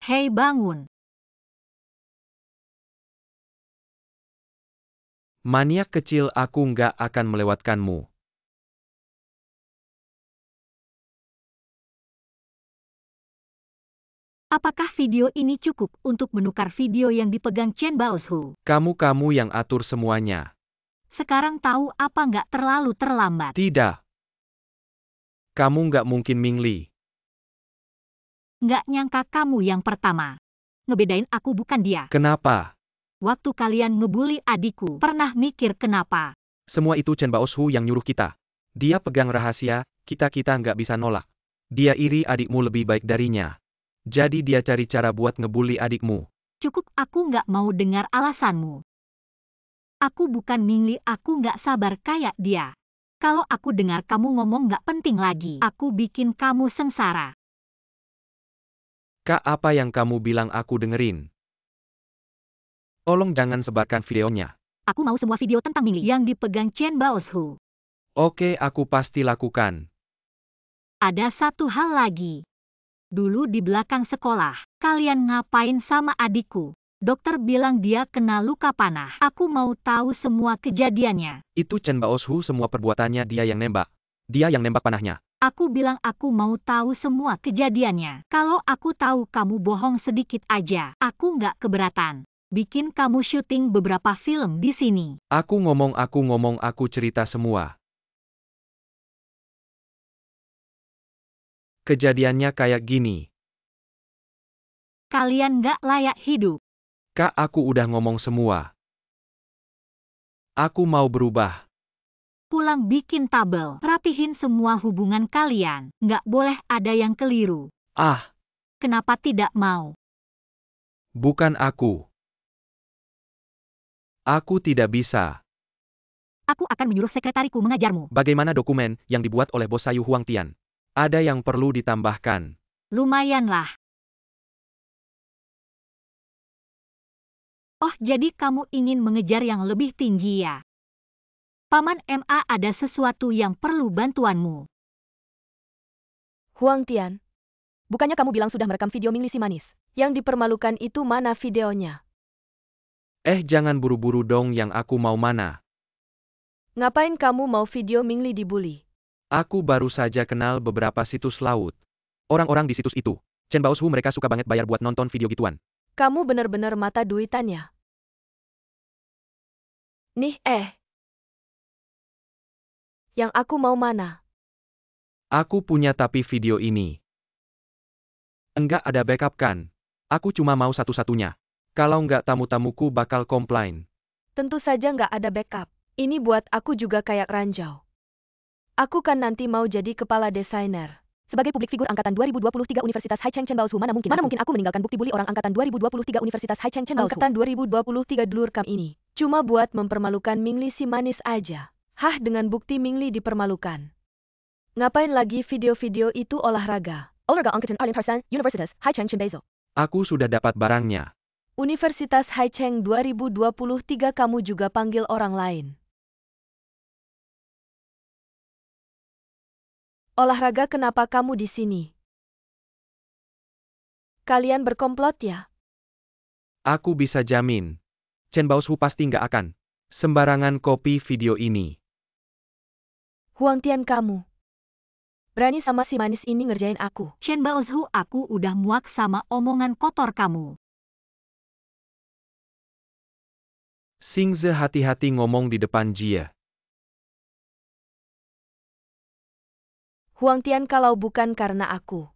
Hei bangun. Maniak kecil, aku nggak akan melewatkanmu. Apakah video ini cukup untuk menukar video yang dipegang Chen Baozu? Kamu yang atur semuanya. Sekarang tahu apa nggak terlalu terlambat? Tidak. Kamu nggak mungkin Mingli. Nggak nyangka kamu yang pertama. Ngebedain aku bukan dia. Kenapa? Waktu kalian ngebully adikku, pernah mikir kenapa? Semua itu Chen Baozu yang nyuruh kita. Dia pegang rahasia, kita nggak bisa nolak. Dia iri adikmu lebih baik darinya. Jadi dia cari cara buat ngebully adikmu. Cukup, aku nggak mau dengar alasanmu. Aku bukan Mingli, aku nggak sabar kayak dia. Kalau aku dengar kamu ngomong nggak penting lagi, aku bikin kamu sengsara. Kak, apa yang kamu bilang aku dengerin? Tolong jangan sebarkan videonya. Aku mau semua video tentang Mingli yang dipegang Chen Baozu. Oke, aku pasti lakukan. Ada satu hal lagi. Dulu di belakang sekolah, kalian ngapain sama adikku? Dokter bilang dia kena luka panah. Aku mau tahu semua kejadiannya. Itu Chen Baozu, semua perbuatannya dia yang nembak. Dia yang nembak panahnya. Aku bilang aku mau tahu semua kejadiannya. Kalau aku tahu kamu bohong sedikit aja, aku nggak keberatan. Bikin kamu syuting beberapa film di sini. Aku ngomong, aku cerita semua. Kejadiannya kayak gini. Kalian nggak layak hidup. Kak, aku udah ngomong semua. Aku mau berubah. Pulang bikin tabel, rapihin semua hubungan kalian. Nggak boleh ada yang keliru. Ah, Kenapa tidak mau? bukan aku. Aku tidak bisa. Aku akan menyuruh sekretariku mengajarmu. Bagaimana dokumen yang dibuat oleh bos Sayu Huangtian? Ada yang perlu ditambahkan. Lumayanlah. Oh, jadi kamu ingin mengejar yang lebih tinggi ya? Paman MA, ada sesuatu yang perlu bantuanmu. Huang Tian. Bukannya kamu bilang sudah merekam video Mingli si manis? Yang dipermalukan itu mana videonya? Jangan buru-buru dong, yang aku mau mana. Ngapain kamu mau video Mingli dibully? Aku baru saja kenal beberapa situs laut. Orang-orang di situs itu, Chen Baozu, mereka suka banget bayar buat nonton video gituan. Kamu benar-benar mata duitan ya? Nih, yang aku mau mana? Aku punya, tapi video ini enggak ada backup kan? Aku cuma mau satu-satunya. Kalau nggak, tamu-tamuku bakal komplain. Tentu saja nggak ada backup. Ini buat aku juga kayak ranjau. Aku kan nanti mau jadi kepala desainer. Sebagai publik figur angkatan 2023 Universitas Haicheng Chen Baozu, mana mungkin aku meninggalkan bukti bully orang angkatan 2023 Universitas Haicheng Chen Baozu. Angkatan 2023 dulur kam ini. Cuma buat mempermalukan Mingli si manis aja. Hah, dengan bukti Mingli dipermalukan. Ngapain lagi video-video itu olahraga? Olahraga angkatan Alian Universitas Haicheng Chen Baozu. Aku sudah dapat barangnya. Universitas Haicheng 2023, kamu juga panggil orang lain. Olahraga, kenapa kamu di sini? Kalian berkomplot ya? Aku bisa jamin. Chen Baozu pasti nggak akan sembarangan copy video ini. Huang Tian, kamu berani sama si manis ini ngerjain aku. Chen Baozu, aku udah muak sama omongan kotor kamu. Xingze, hati-hati ngomong di depan Jie. Huang Tian, kalau bukan karena aku,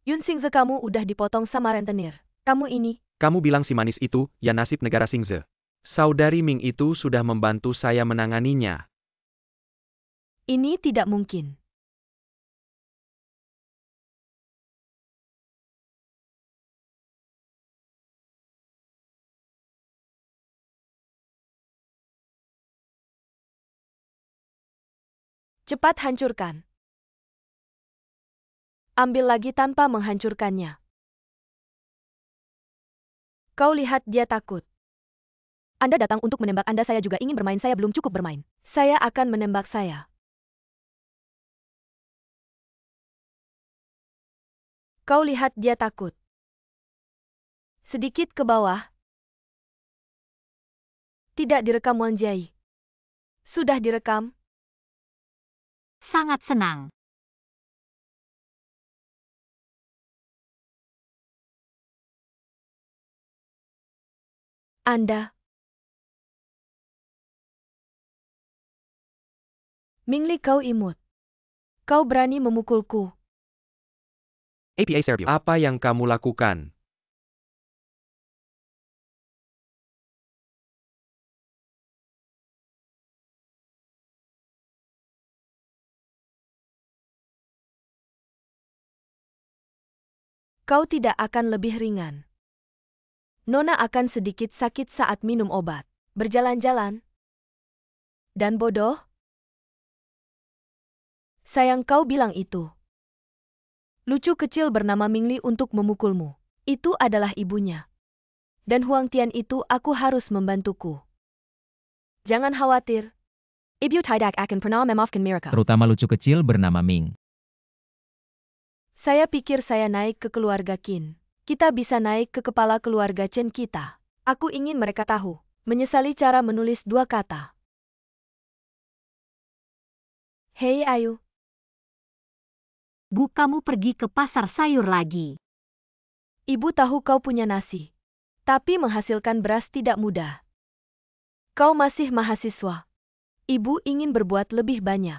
Yun Xingze kamu udah dipotong sama rentenir. Kamu ini, Kamu bilang si manis itu, ya nasib negara Xingze. Saudari Ming itu sudah membantu saya menanganinya. ini tidak mungkin. Cepat hancurkan. Ambil lagi tanpa menghancurkannya. Kau lihat dia takut. Anda datang untuk menembak Anda, saya juga ingin bermain, saya belum cukup bermain. Saya akan menembak saya. Kau lihat dia takut. Sedikit ke bawah. Tidak direkam Wang Jiai. Sudah direkam? Sangat senang. Anda. Mingli, kau imut. Kau berani memukulku. APA Serbia. Apa yang kamu lakukan? Kau tidak akan lebih ringan. Nona akan sedikit sakit saat minum obat. Berjalan-jalan. Dan bodoh? Sayang kau bilang itu. Lucu kecil bernama Mingli untuk memukulmu. Itu adalah ibunya. Dan Huang Tian itu aku harus membantuku. Jangan khawatir. Ibu tidak akan pernah memaafkan mereka. Terutama lucu kecil bernama Ming. Saya pikir saya naik ke keluarga Qin. Kita bisa naik ke kepala keluarga Chen kita. Aku ingin mereka tahu. Menyesali cara menulis dua kata. Hei Ayu. Bu, kamu pergi ke pasar sayur lagi. Ibu tahu kau punya nasi. Tapi menghasilkan beras tidak mudah. Kau masih mahasiswa. Ibu ingin berbuat lebih banyak.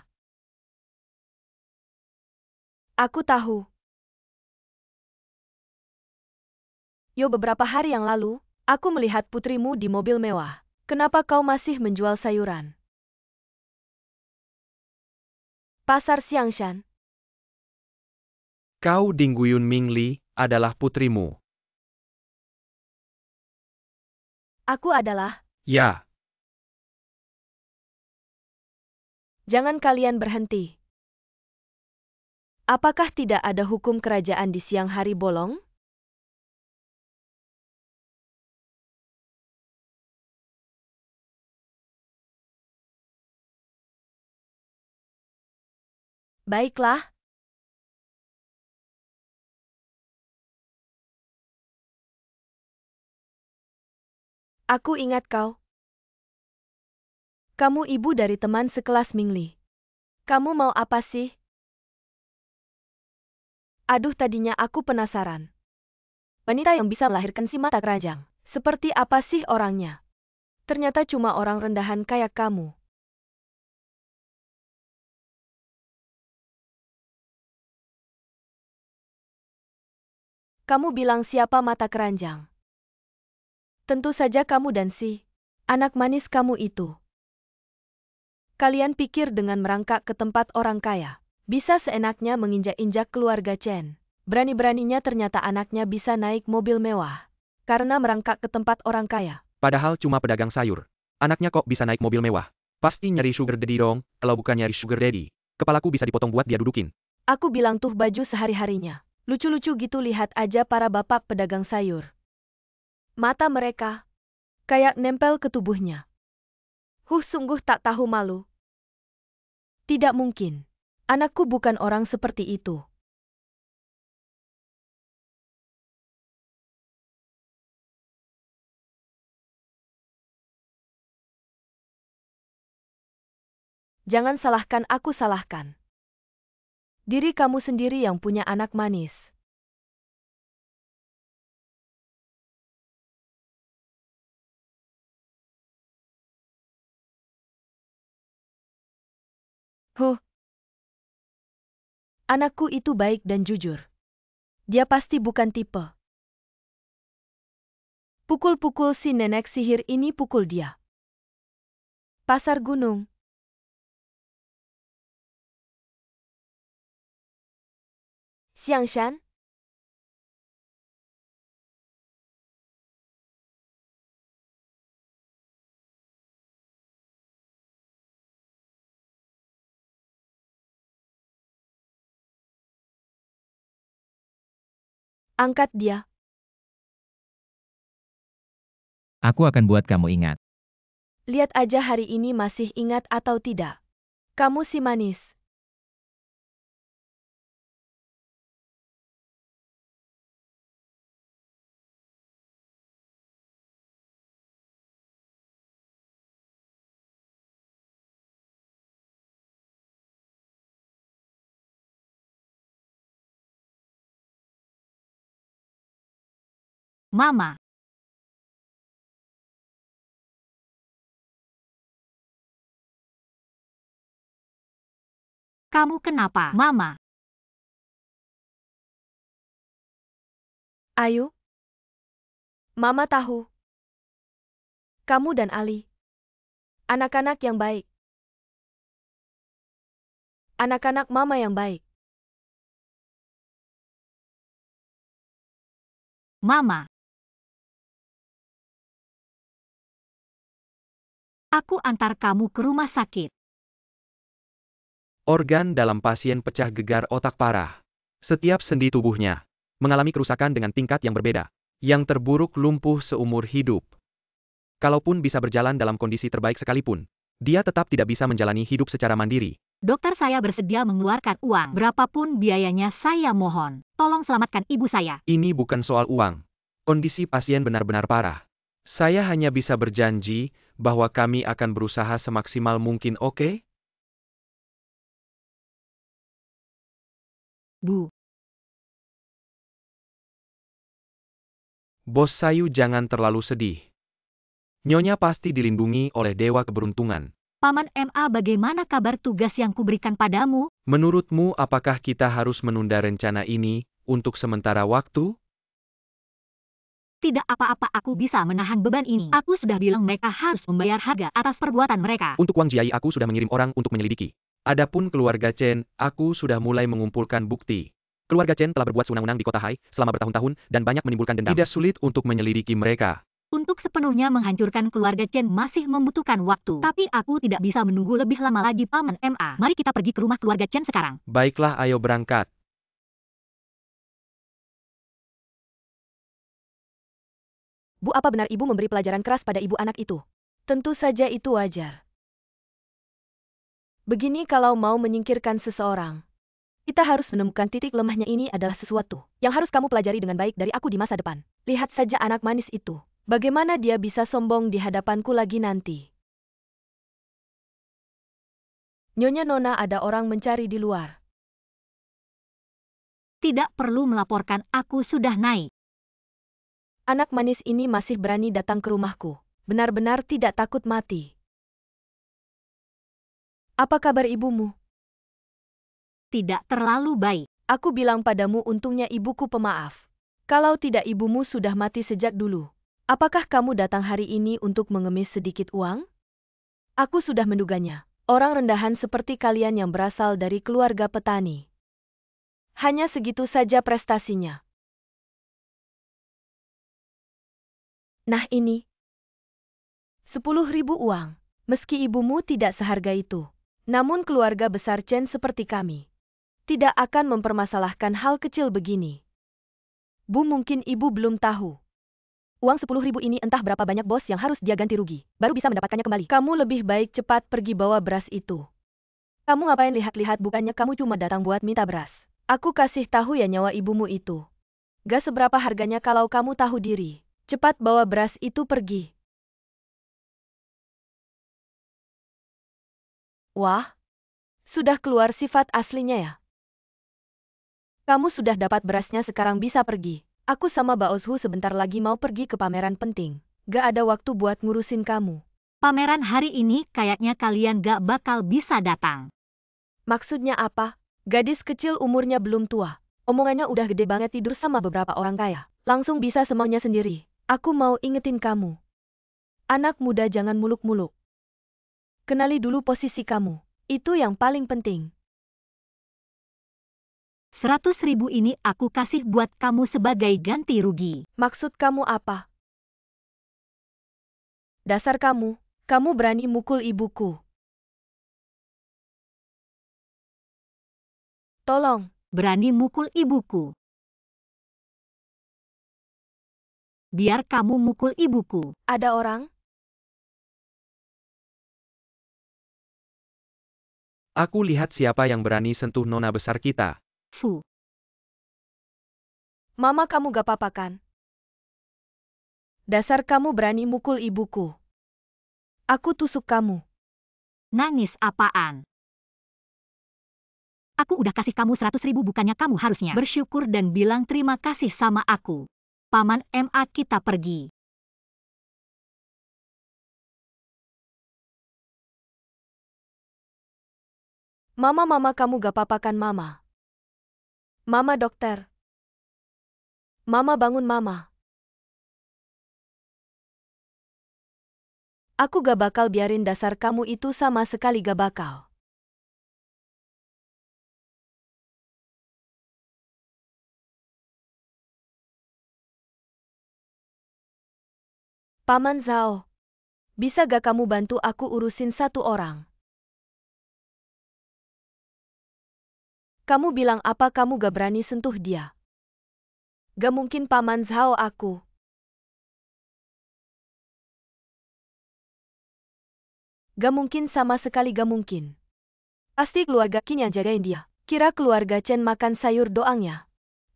Aku tahu. Beberapa hari yang lalu, aku melihat putrimu di mobil mewah. Kenapa kau masih menjual sayuran? Pasar Xiangshan. Kau Dingguyun Mingli adalah putrimu. Aku adalah. Ya. Jangan kalian berhenti. Apakah tidak ada hukum kerajaan di siang hari bolong? Baiklah. Aku ingat kau. Kamu ibu dari teman sekelas Mingli. Kamu mau apa sih? Aduh, tadinya aku penasaran. Wanita yang bisa melahirkan si mata keranjang. Seperti apa sih orangnya? Ternyata cuma orang rendahan kayak kamu. Kamu bilang siapa mata keranjang? Tentu saja kamu dan si anak manis kamu itu. Kalian pikir dengan merangkak ke tempat orang kaya, bisa seenaknya menginjak-injak keluarga Chen. Berani-beraninya ternyata anaknya bisa naik mobil mewah. Karena merangkak ke tempat orang kaya. Padahal cuma pedagang sayur. Anaknya kok bisa naik mobil mewah? Pasti nyari sugar daddy dong, kalau bukan nyari sugar daddy. Kepalaku bisa dipotong buat dia dudukin. Aku bilang tuh baju sehari-harinya. Lucu-lucu gitu, lihat aja para bapak pedagang sayur. Mata mereka kayak nempel ke tubuhnya. Sungguh tak tahu malu. Tidak mungkin. Anakku bukan orang seperti itu. Jangan salahkan aku, salahkan diri kamu sendiri yang punya anak manis. Anakku itu baik dan jujur. Dia pasti bukan tipe pukul-pukul si nenek sihir ini, pukul dia. Pasar Gunung. Xiangshan? Angkat dia. Aku akan buat kamu ingat. Lihat aja hari ini masih ingat atau tidak. Kamu si manis. Mama. Kamu kenapa, Mama? Ayo. Mama tahu. Kamu dan Ali. Anak-anak yang baik. Anak-anak mama yang baik. Mama. Aku antar kamu ke rumah sakit. Organ dalam pasien pecah gegar otak parah. Setiap sendi tubuhnya mengalami kerusakan dengan tingkat yang berbeda. Yang terburuk lumpuh seumur hidup. Kalaupun bisa berjalan dalam kondisi terbaik sekalipun, dia tetap tidak bisa menjalani hidup secara mandiri. Dokter saya bersedia mengeluarkan uang. Berapapun biayanya saya mohon. Tolong selamatkan ibu saya. Ini bukan soal uang. Kondisi pasien benar-benar parah. Saya hanya bisa berjanji bahwa kami akan berusaha semaksimal mungkin, oke? Bu. Bos Sayu, jangan terlalu sedih. Nyonya pasti dilindungi oleh dewa keberuntungan. Paman MA, bagaimana kabar tugas yang kuberikan padamu? Menurutmu apakah kita harus menunda rencana ini untuk sementara waktu? Tidak apa-apa, aku bisa menahan beban ini. Aku sudah bilang mereka harus membayar harga atas perbuatan mereka. Untuk Wang Jiai aku sudah mengirim orang untuk menyelidiki. Adapun keluarga Chen, aku sudah mulai mengumpulkan bukti. Keluarga Chen telah berbuat sewenang-wenang di kota Hai selama bertahun-tahun dan banyak menimbulkan dendam. Tidak sulit untuk menyelidiki mereka. Untuk sepenuhnya menghancurkan keluarga Chen masih membutuhkan waktu. Tapi aku tidak bisa menunggu lebih lama lagi, Paman MA. Mari kita pergi ke rumah keluarga Chen sekarang. Baiklah, ayo berangkat. Bu, apa benar ibu memberi pelajaran keras pada ibu anak itu? Tentu saja itu wajar. Begini, kalau mau menyingkirkan seseorang, kita harus menemukan titik lemahnya. Ini adalah sesuatu yang harus kamu pelajari dengan baik dari aku di masa depan. Lihat saja anak manis itu. Bagaimana dia bisa sombong di hadapanku lagi nanti. Nyonya Nona, ada orang mencari di luar. Tidak perlu melaporkan, aku sudah naik. Anak manis ini masih berani datang ke rumahku. Benar-benar tidak takut mati. Apa kabar ibumu? Tidak terlalu baik. Aku bilang padamu, untungnya ibuku pemaaf. Kalau tidak, ibumu sudah mati sejak dulu. Apakah kamu datang hari ini untuk mengemis sedikit uang? Aku sudah menduganya. Orang rendahan seperti kalian yang berasal dari keluarga petani. Hanya segitu saja prestasinya. Nah ini. 10.000 uang. Meski ibumu tidak seharga itu. Namun keluarga besar Chen seperti kami tidak akan mempermasalahkan hal kecil begini. Bu, mungkin ibu belum tahu. Uang 10.000 ini entah berapa banyak bos yang harus dia ganti rugi, baru bisa mendapatkannya kembali. Kamu lebih baik cepat pergi bawa beras itu. Kamu ngapain lihat-lihat, bukannya kamu cuma datang buat minta beras. Aku kasih tahu ya, nyawa ibumu itu gak seberapa harganya kalau kamu tahu diri. Cepat bawa beras itu pergi. Wah, sudah keluar sifat aslinya ya. Kamu sudah dapat berasnya, sekarang bisa pergi. Aku sama Baozhu sebentar lagi mau pergi ke pameran penting. Gak ada waktu buat ngurusin kamu. Pameran hari ini kayaknya kalian gak bakal bisa datang. Maksudnya apa? Gadis kecil umurnya belum tua. Omongannya udah gede banget, tidur sama beberapa orang kaya. Langsung bisa semuanya sendiri. Aku mau ingetin kamu. Anak muda jangan muluk-muluk. Kenali dulu posisi kamu. Itu yang paling penting. 100.000 ini aku kasih buat kamu sebagai ganti rugi. Maksud kamu apa? Dasar kamu berani mukul ibuku. Tolong. Berani mukul ibuku. Biar kamu mukul ibuku. Ada orang? Aku lihat siapa yang berani sentuh nona besar kita. Fu. Mama kamu gak apa-apa kan? Dasar kamu berani mukul ibuku. Aku tusuk kamu. Nangis apaan? Aku udah kasih kamu 100.000, bukannya kamu harusnya bersyukur dan bilang terima kasih sama aku. Paman MA, kita pergi. Mama kamu gak apa-apa kan mama? Mama dokter. Mama bangun mama. Aku gak bakal biarin dasar kamu itu, sama sekali gak bakal. Paman Zhao, bisa gak kamu bantu aku urusin satu orang? Kamu bilang apa kamu gak berani sentuh dia? Gak mungkin Paman Zhao, aku. Gak mungkin, sama sekali gak mungkin. Pasti keluarga Qin yang jagain dia. Kira keluarga Chen makan sayur doangnya.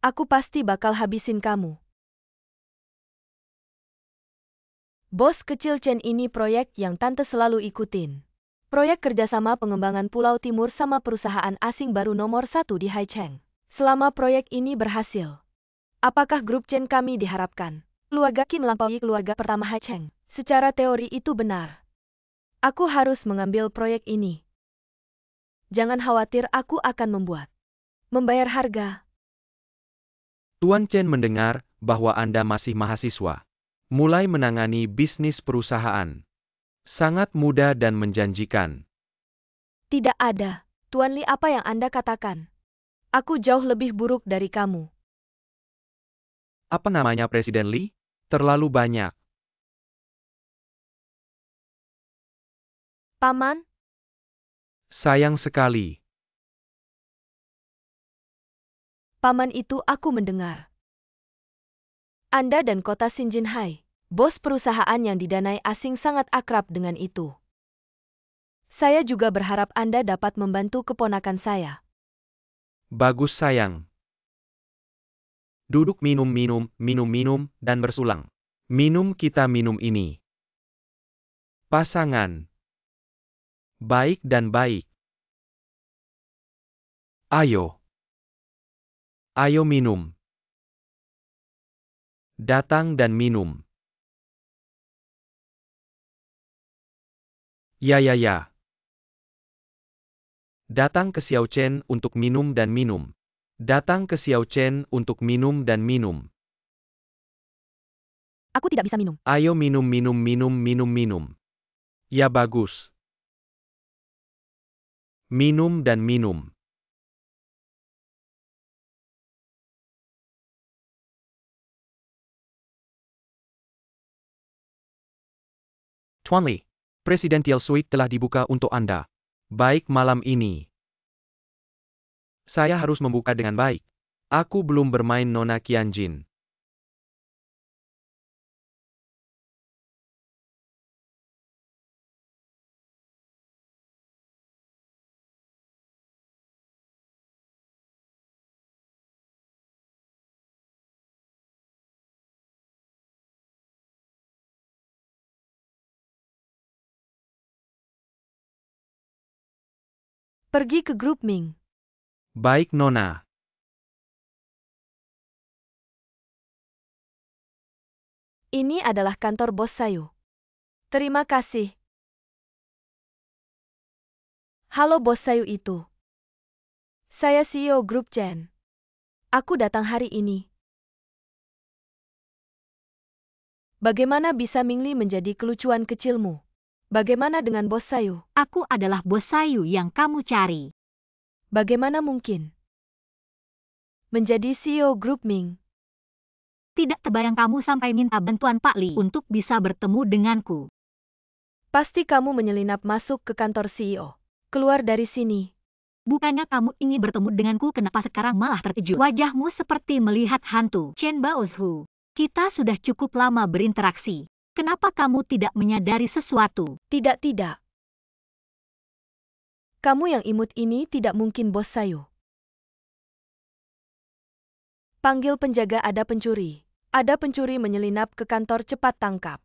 Aku pasti bakal habisin kamu. Bos kecil Chen ini proyek yang tante selalu ikutin. Proyek kerjasama pengembangan Pulau Timur sama perusahaan asing baru nomor 1 di Haicheng. Selama proyek ini berhasil, apakah grup Chen kami diharapkan? Keluarga Qin melampaui keluarga pertama Haicheng. Secara teori itu benar. Aku harus mengambil proyek ini. Jangan khawatir, aku akan membayar harga. Tuan Chen mendengar bahwa Anda masih mahasiswa. Mulai menangani bisnis perusahaan. Sangat mudah dan menjanjikan. Tidak ada. Tuan Li, apa yang Anda katakan? Aku jauh lebih buruk dari kamu. Apa namanya Presiden Li? Terlalu banyak. Paman? Sayang sekali. Paman, itu aku mendengar. Anda dan kota Xinjianhai, bos perusahaan yang didanai asing, sangat akrab dengan itu. Saya juga berharap Anda dapat membantu keponakan saya. Bagus sayang. Duduk, minum, dan bersulang. Minum, kita minum ini. Pasangan. Baik dan baik. Ayo. Ayo minum. Datang dan minum. Ya. Datang ke Xiao Chen untuk minum dan minum. Datang ke Xiao Chen untuk minum dan minum. Aku tidak bisa minum. Ayo minum. Ya bagus. Minum dan minum. Tuan Li, Presidential Suite telah dibuka untuk Anda. Baik, malam ini. Saya harus membuka dengan baik. Aku belum bermain Nona Qianjin. Pergi ke grup Ming. Baik, Nona. Ini adalah kantor bos Sayu. Terima kasih. Halo bos Sayu itu. Saya CEO grup Chen. Aku datang hari ini. Bagaimana bisa Mingli menjadi kelucuan kecilmu? Bagaimana dengan bos Sayu? Aku adalah bos Sayu yang kamu cari. Bagaimana mungkin menjadi CEO grup Ming? Tidak terbayang kamu sampai minta bantuan Pak Li untuk bisa bertemu denganku. Pasti kamu menyelinap masuk ke kantor CEO. Keluar dari sini. Bukannya kamu ingin bertemu denganku, kenapa sekarang malah terkejut? Wajahmu seperti melihat hantu. Chen Baozhu. Kita sudah cukup lama berinteraksi. Kenapa kamu tidak menyadari sesuatu? Tidak. Kamu yang imut ini tidak mungkin bos Sayu. Panggil penjaga, ada pencuri. Ada pencuri menyelinap ke kantor, cepat tangkap.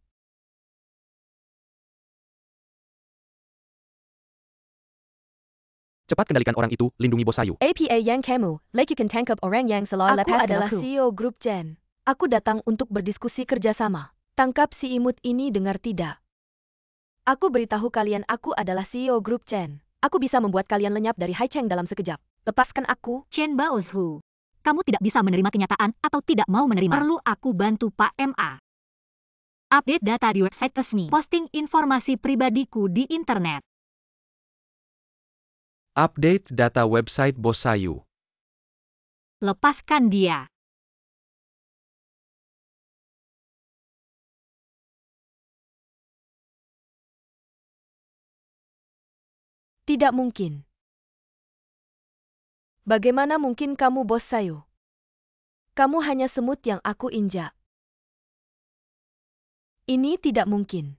Cepat kendalikan orang itu, lindungi bos Sayu. APA yang kamu, lakukan tangkap orang yang salah Aku lepaskan adalah aku. CEO grup Chen. Aku datang untuk berdiskusi kerjasama. Tangkap si imut ini, dengar tidak? Aku beritahu kalian, aku adalah CEO grup Chen. Aku bisa membuat kalian lenyap dari Haicheng dalam sekejap. Lepaskan aku. Chen Baozhu, kamu tidak bisa menerima kenyataan atau tidak mau menerima. Perlu aku bantu Pak MA? Update data di website resmi. Posting informasi pribadiku di internet. Update data website bos Sayu. Lepaskan dia. Tidak mungkin. Bagaimana mungkin kamu bos Sayu? Kamu hanya semut yang aku injak. Ini tidak mungkin.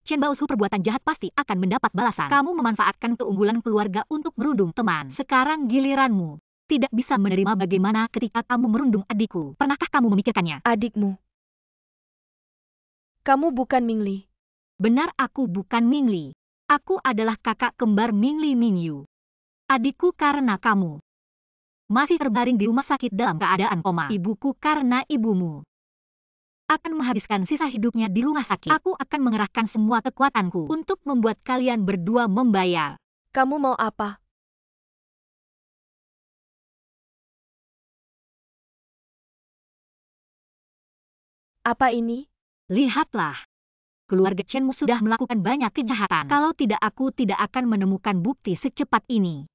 Chen Baozhu, perbuatan jahat pasti akan mendapat balasan. Kamu memanfaatkan keunggulan keluarga untuk merundung teman. Sekarang giliranmu. Tidak bisa menerima bagaimana ketika kamu merundung adikku. Pernahkah kamu memikirkannya? Adikmu. Kamu bukan Mingli. Benar, aku bukan Mingli. Aku adalah kakak kembar Mingli Mingyu. Adikku karena kamu. Masih terbaring di rumah sakit dalam keadaan koma. Ibuku karena ibumu. Akan menghabiskan sisa hidupnya di rumah sakit. Aku akan mengerahkan semua kekuatanku untuk membuat kalian berdua membayar. Kamu mau apa? Apa ini? Lihatlah. Keluarga Chenmu sudah melakukan banyak kejahatan. Kalau tidak, aku tidak akan menemukan bukti secepat ini.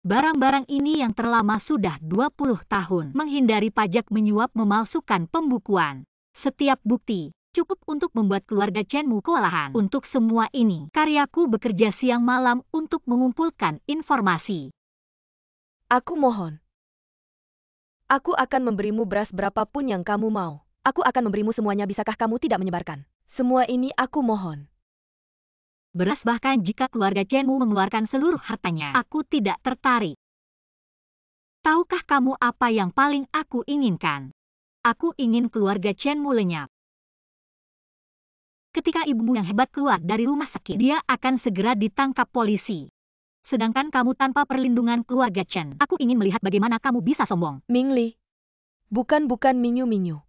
Barang-barang ini yang terlama sudah 20 tahun. Menghindari pajak, menyuap, memalsukan pembukuan. Setiap bukti cukup untuk membuat keluarga Chenmu kewalahan. Untuk semua ini, karyaku bekerja siang malam untuk mengumpulkan informasi. Aku mohon. Aku akan memberimu beras berapapun yang kamu mau. Aku akan memberimu semuanya, bisakah kamu tidak menyebarkan? Semua ini aku mohon. Beras, bahkan jika keluarga Chenmu mengeluarkan seluruh hartanya, aku tidak tertarik. Tahukah kamu apa yang paling aku inginkan? Aku ingin keluarga Chenmu lenyap. Ketika ibumu yang hebat keluar dari rumah sakit, dia akan segera ditangkap polisi. Sedangkan kamu tanpa perlindungan keluarga Chen. Aku ingin melihat bagaimana kamu bisa sombong. Mingli. Bukan Minyu.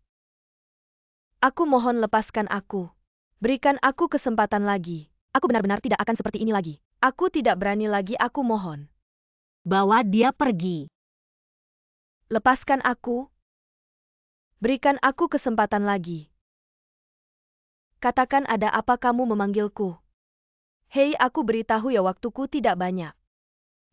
Aku mohon, lepaskan aku. Berikan aku kesempatan lagi. Aku benar-benar tidak akan seperti ini lagi. Aku tidak berani lagi, aku mohon. Bawa dia pergi. Lepaskan aku. Berikan aku kesempatan lagi. Katakan, ada apa kamu memanggilku? Hei, aku beritahu ya, waktuku tidak banyak.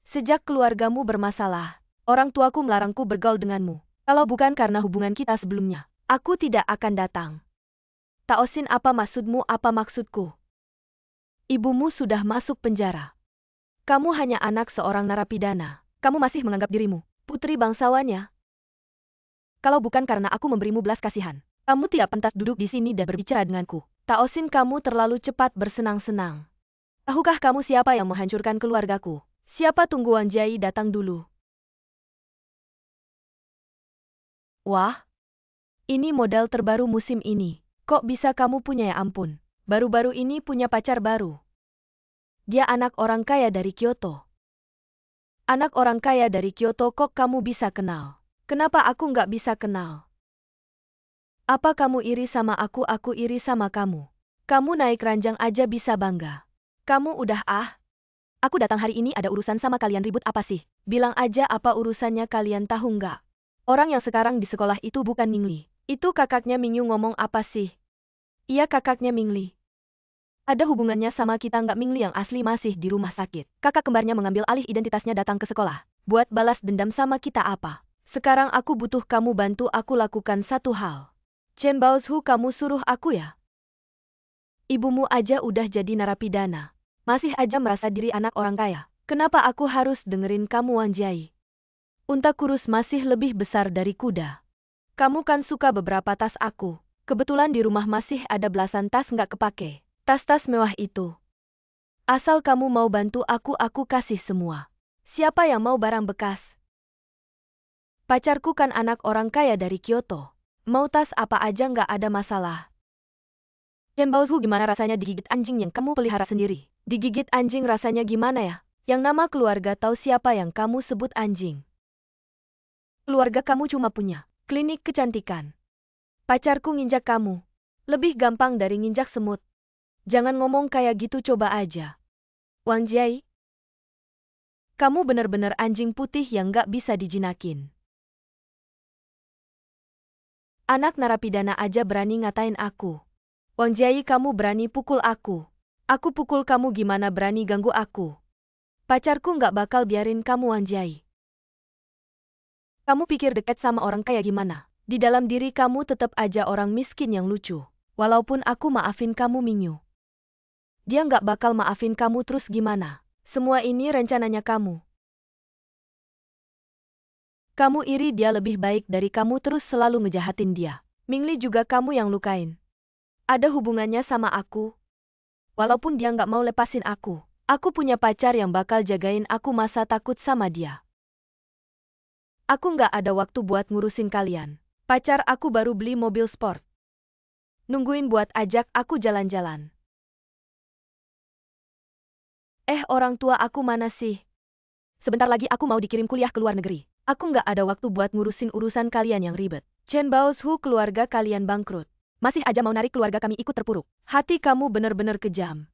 Sejak keluargamu bermasalah, orang tuaku melarangku bergaul denganmu. Kalau bukan karena hubungan kita sebelumnya, aku tidak akan datang. Taosin, apa maksudmu, apa maksudku? Ibumu sudah masuk penjara. Kamu hanya anak seorang narapidana. Kamu masih menganggap dirimu putri bangsawannya. Kalau bukan karena aku memberimu belas kasihan, Kamu tidak pantas duduk di sini dan berbicara denganku. Taosin, kamu terlalu cepat bersenang-senang. Tahukah kamu siapa yang menghancurkan keluargaku? Siapa? Tunggu, Wang Jai datang dulu. Wah, ini modal terbaru musim ini. Kok bisa kamu punya? Ya ampun, baru-baru ini punya pacar baru. Dia anak orang kaya dari Kyoto. Anak orang kaya dari Kyoto, kok kamu bisa kenal? Kenapa aku nggak bisa kenal? Apa kamu iri sama aku? Aku iri sama kamu. Kamu naik ranjang aja bisa bangga. Kamu udah aku datang hari ini ada urusan sama kalian, ribut apa sih? Bilang aja apa urusannya, kalian tahu nggak? Orang yang sekarang di sekolah itu bukan Mingli. Itu kakaknya Mingyu. Ngomong apa sih? Iya, kakaknya Mingli. Ada hubungannya sama kita nggak? Mingli yang asli masih di rumah sakit. Kakak kembarnya mengambil alih identitasnya, datang ke sekolah. Buat balas dendam sama kita apa? Sekarang aku butuh kamu bantu aku lakukan satu hal. Chen Baozhu, kamu suruh aku ya? Ibumu aja udah jadi narapidana. Masih aja merasa diri anak orang kaya. Kenapa aku harus dengerin kamu, Wang Jai? Unta kurus masih lebih besar dari kuda. Kamu kan suka beberapa tas aku. Kebetulan di rumah masih ada belasan tas nggak kepake. Tas-tas mewah itu. Asal kamu mau bantu aku kasih semua. Siapa yang mau barang bekas? Pacarku kan anak orang kaya dari Kyoto. Mau tas apa aja nggak ada masalah. Chen Baozu, gimana rasanya digigit anjing yang kamu pelihara sendiri? Digigit anjing rasanya gimana ya? Yang nama keluarga tahu siapa yang kamu sebut anjing. Keluarga kamu cuma punya klinik kecantikan. Pacarku nginjak kamu. Lebih gampang dari nginjak semut. Jangan ngomong kayak gitu, coba aja. Wang Jiai, kamu benar-benar anjing putih yang gak bisa dijinakin. Anak narapidana aja berani ngatain aku. Wang Jiai, kamu berani pukul aku. Aku pukul kamu, gimana berani ganggu aku? Pacarku gak bakal biarin kamu, Wang Jiai. Kamu pikir dekat sama orang kaya gimana? Di dalam diri kamu tetap aja orang miskin yang lucu. Walaupun aku maafin kamu, Mingyu. Dia gak bakal maafin kamu, terus gimana? Semua ini rencananya kamu. Kamu iri dia lebih baik dari kamu, terus selalu ngejahatin dia. Mingli juga kamu yang lukain. Ada hubungannya sama aku. Walaupun dia nggak mau lepasin aku punya pacar yang bakal jagain aku, masa takut sama dia? Aku nggak ada waktu buat ngurusin kalian. Pacar aku baru beli mobil sport. Nungguin buat ajak aku jalan-jalan. Orang tua aku mana sih? Sebentar lagi aku mau dikirim kuliah ke luar negeri. Aku nggak ada waktu buat ngurusin urusan kalian yang ribet. Chen Baozu, keluarga kalian bangkrut. Masih aja mau narik keluarga kami ikut terpuruk. Hati kamu benar-benar kejam.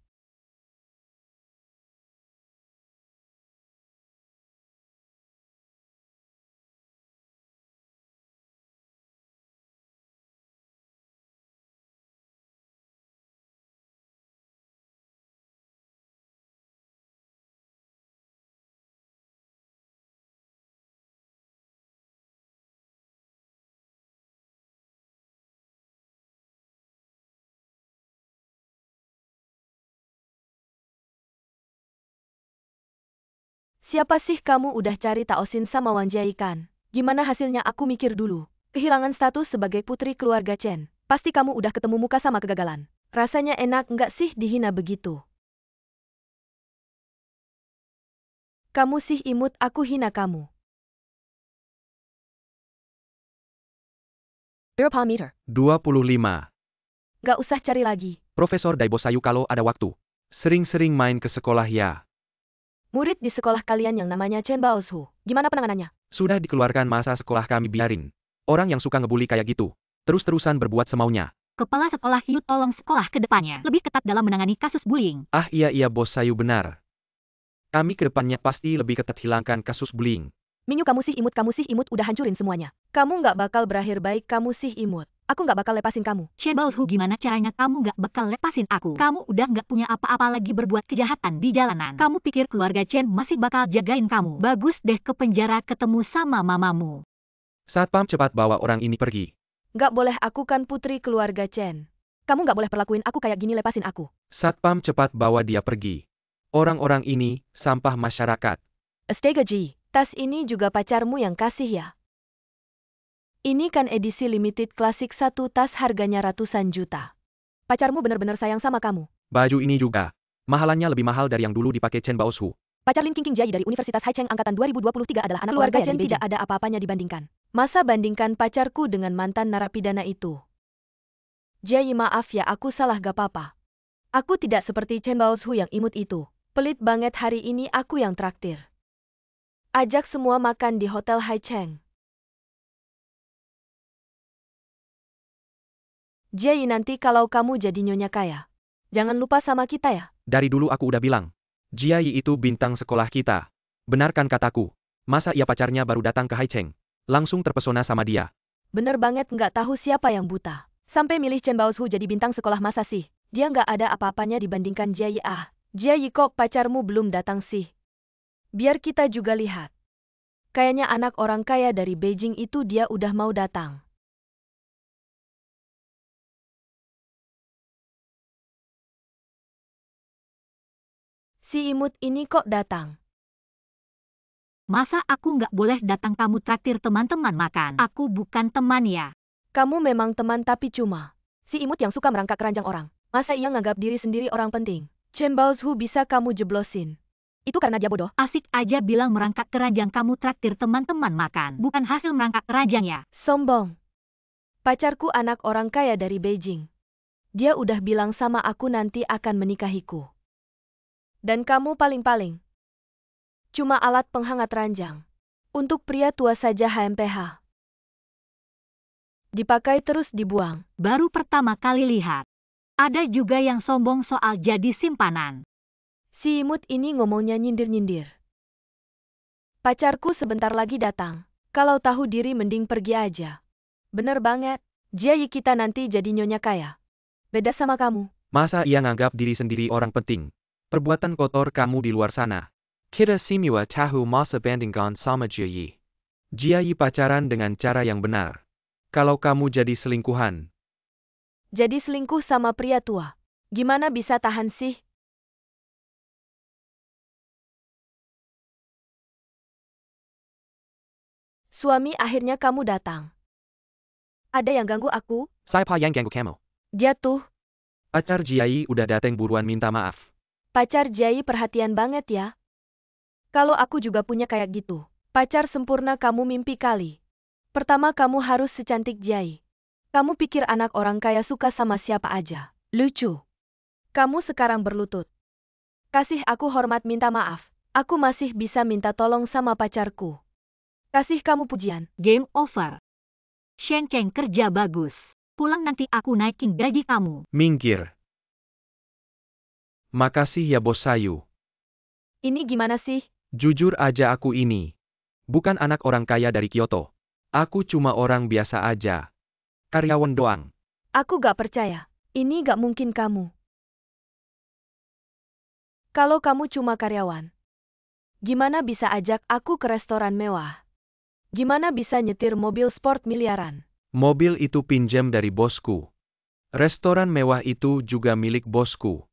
Siapa sih kamu? Udah cari Taosin sama Wang Jiai kan? Gimana hasilnya? Aku mikir dulu. Kehilangan status sebagai putri keluarga Chen. Pasti kamu udah ketemu muka sama kegagalan. Rasanya enak nggak sih dihina begitu? Kamu sih imut, aku hina kamu. Berapa meter? 25. Nggak usah cari lagi. Profesor Daibosayu kalau ada waktu. Sering-sering main ke sekolah ya. Murid di sekolah kalian yang namanya Chen Baozu. Gimana penanganannya? Sudah dikeluarkan masa sekolah kami, biarin. Orang yang suka ngebully kayak gitu. Terus-terusan berbuat semaunya. Kepala sekolah Yu, tolong sekolah ke depannya lebih ketat dalam menangani kasus bullying. Ah iya Bos Sayu benar. Kami ke depannya pasti lebih ketat hilangkan kasus bullying. Mingyu, kamu sih imut udah hancurin semuanya. Kamu nggak bakal berakhir baik, kamu sih imut. Aku nggak bakal lepasin kamu. Chen Baozu, gimana caranya kamu nggak bakal lepasin aku? Kamu udah nggak punya apa-apa lagi, berbuat kejahatan di jalanan. Kamu pikir keluarga Chen masih bakal jagain kamu? Bagus deh, ke penjara ketemu sama mamamu. Satpam, cepat bawa orang ini pergi. Nggak boleh, aku kan putri keluarga Chen. Kamu nggak boleh perlakuin aku kayak gini, lepasin aku. Satpam, cepat bawa dia pergi. Orang-orang ini sampah masyarakat. Astaga Ji, tas ini juga pacarmu yang kasih ya? Ini kan edisi limited klasik, satu tas harganya ratusan juta. Pacarmu benar-benar sayang sama kamu. Baju ini juga. Mahalannya lebih mahal dari yang dulu dipakai Chen Baozu. Pacar Lin Qingqing Jiai dari Universitas Haicheng angkatan 2023 adalah anak keluarga Chen, tidak ada apa-apanya dibandingkan. Masa bandingkan pacarku dengan mantan narapidana itu? Jiai, maaf ya, aku salah, gak apa-apa. Aku tidak seperti Chen Baozu yang imut itu. Pelit banget, hari ini aku yang traktir. Ajak semua makan di Hotel Haicheng. Jiai, nanti kalau kamu jadi nyonya kaya, jangan lupa sama kita ya. Dari dulu aku udah bilang. Jiai itu bintang sekolah kita. Benarkan kataku. Masa ia pacarnya baru datang ke Haicheng? Langsung terpesona sama dia. Bener banget, nggak tahu siapa yang buta. Sampai milih Chen Baozu jadi bintang sekolah, masa sih? Dia nggak ada apa-apanya dibandingkan Jiai. Jiai, kok pacarmu belum datang sih? Biar kita juga lihat. Kayaknya anak orang kaya dari Beijing itu dia udah mau datang. Si imut ini kok datang? Masa aku nggak boleh datang kamu traktir teman-teman makan? Aku bukan teman ya. Kamu memang teman tapi cuma si imut yang suka merangkak keranjang orang. Masa ia nganggap diri sendiri orang penting? Chen Baozu bisa kamu jeblosin. Itu karena dia bodoh. Asik aja bilang merangkak keranjang kamu traktir teman-teman makan. Bukan hasil merangkak keranjang ya. Sombong. Pacarku anak orang kaya dari Beijing. Dia udah bilang sama aku nanti akan menikahiku. Dan kamu paling-paling cuma alat penghangat ranjang. Untuk pria tua saja HMPH. Dipakai terus dibuang. Baru pertama kali lihat. Ada juga yang sombong soal jadi simpanan. Si imut ini ngomongnya nyindir-nyindir. Pacarku sebentar lagi datang. Kalau tahu diri mending pergi aja. Bener banget. Jiayi kita nanti jadi nyonya kaya. Beda sama kamu. Masa ia nganggap diri sendiri orang penting? Perbuatan kotor kamu di luar sana. Kita semua tahu masa bandingkan sama Jiayi. Jiayi pacaran dengan cara yang benar. Kalau kamu jadi selingkuhan, Jadi selingkuh sama pria tua. Gimana bisa tahan sih? Suami akhirnya kamu datang. Ada yang ganggu aku? siapa yang ganggu kamu? Dia tuh, Pacar Jiayi udah dateng buruan minta maaf. pacar Jiayi perhatian banget ya. Kalau aku juga punya kayak gitu. Pacar sempurna kamu mimpi kali. Pertama kamu harus secantik Jiayi. Kamu pikir anak orang kaya suka sama siapa aja. Lucu. Kamu sekarang berlutut. Kasih aku hormat minta maaf. Aku masih bisa minta tolong sama pacarku. Kasih kamu pujian. Game over. Sheng Cheng kerja bagus. Pulang nanti aku naikin gaji kamu. Minggir. Makasih ya bos Sayu. Ini gimana sih? Jujur aja aku ini. Bukan anak orang kaya dari Kyoto. Aku cuma orang biasa aja. Karyawan doang. Aku gak percaya. Ini gak mungkin kamu. Kalau kamu cuma karyawan, gimana bisa ajak aku ke restoran mewah? Gimana bisa nyetir mobil sport miliaran? Mobil itu pinjam dari bosku. Restoran mewah itu juga milik bosku.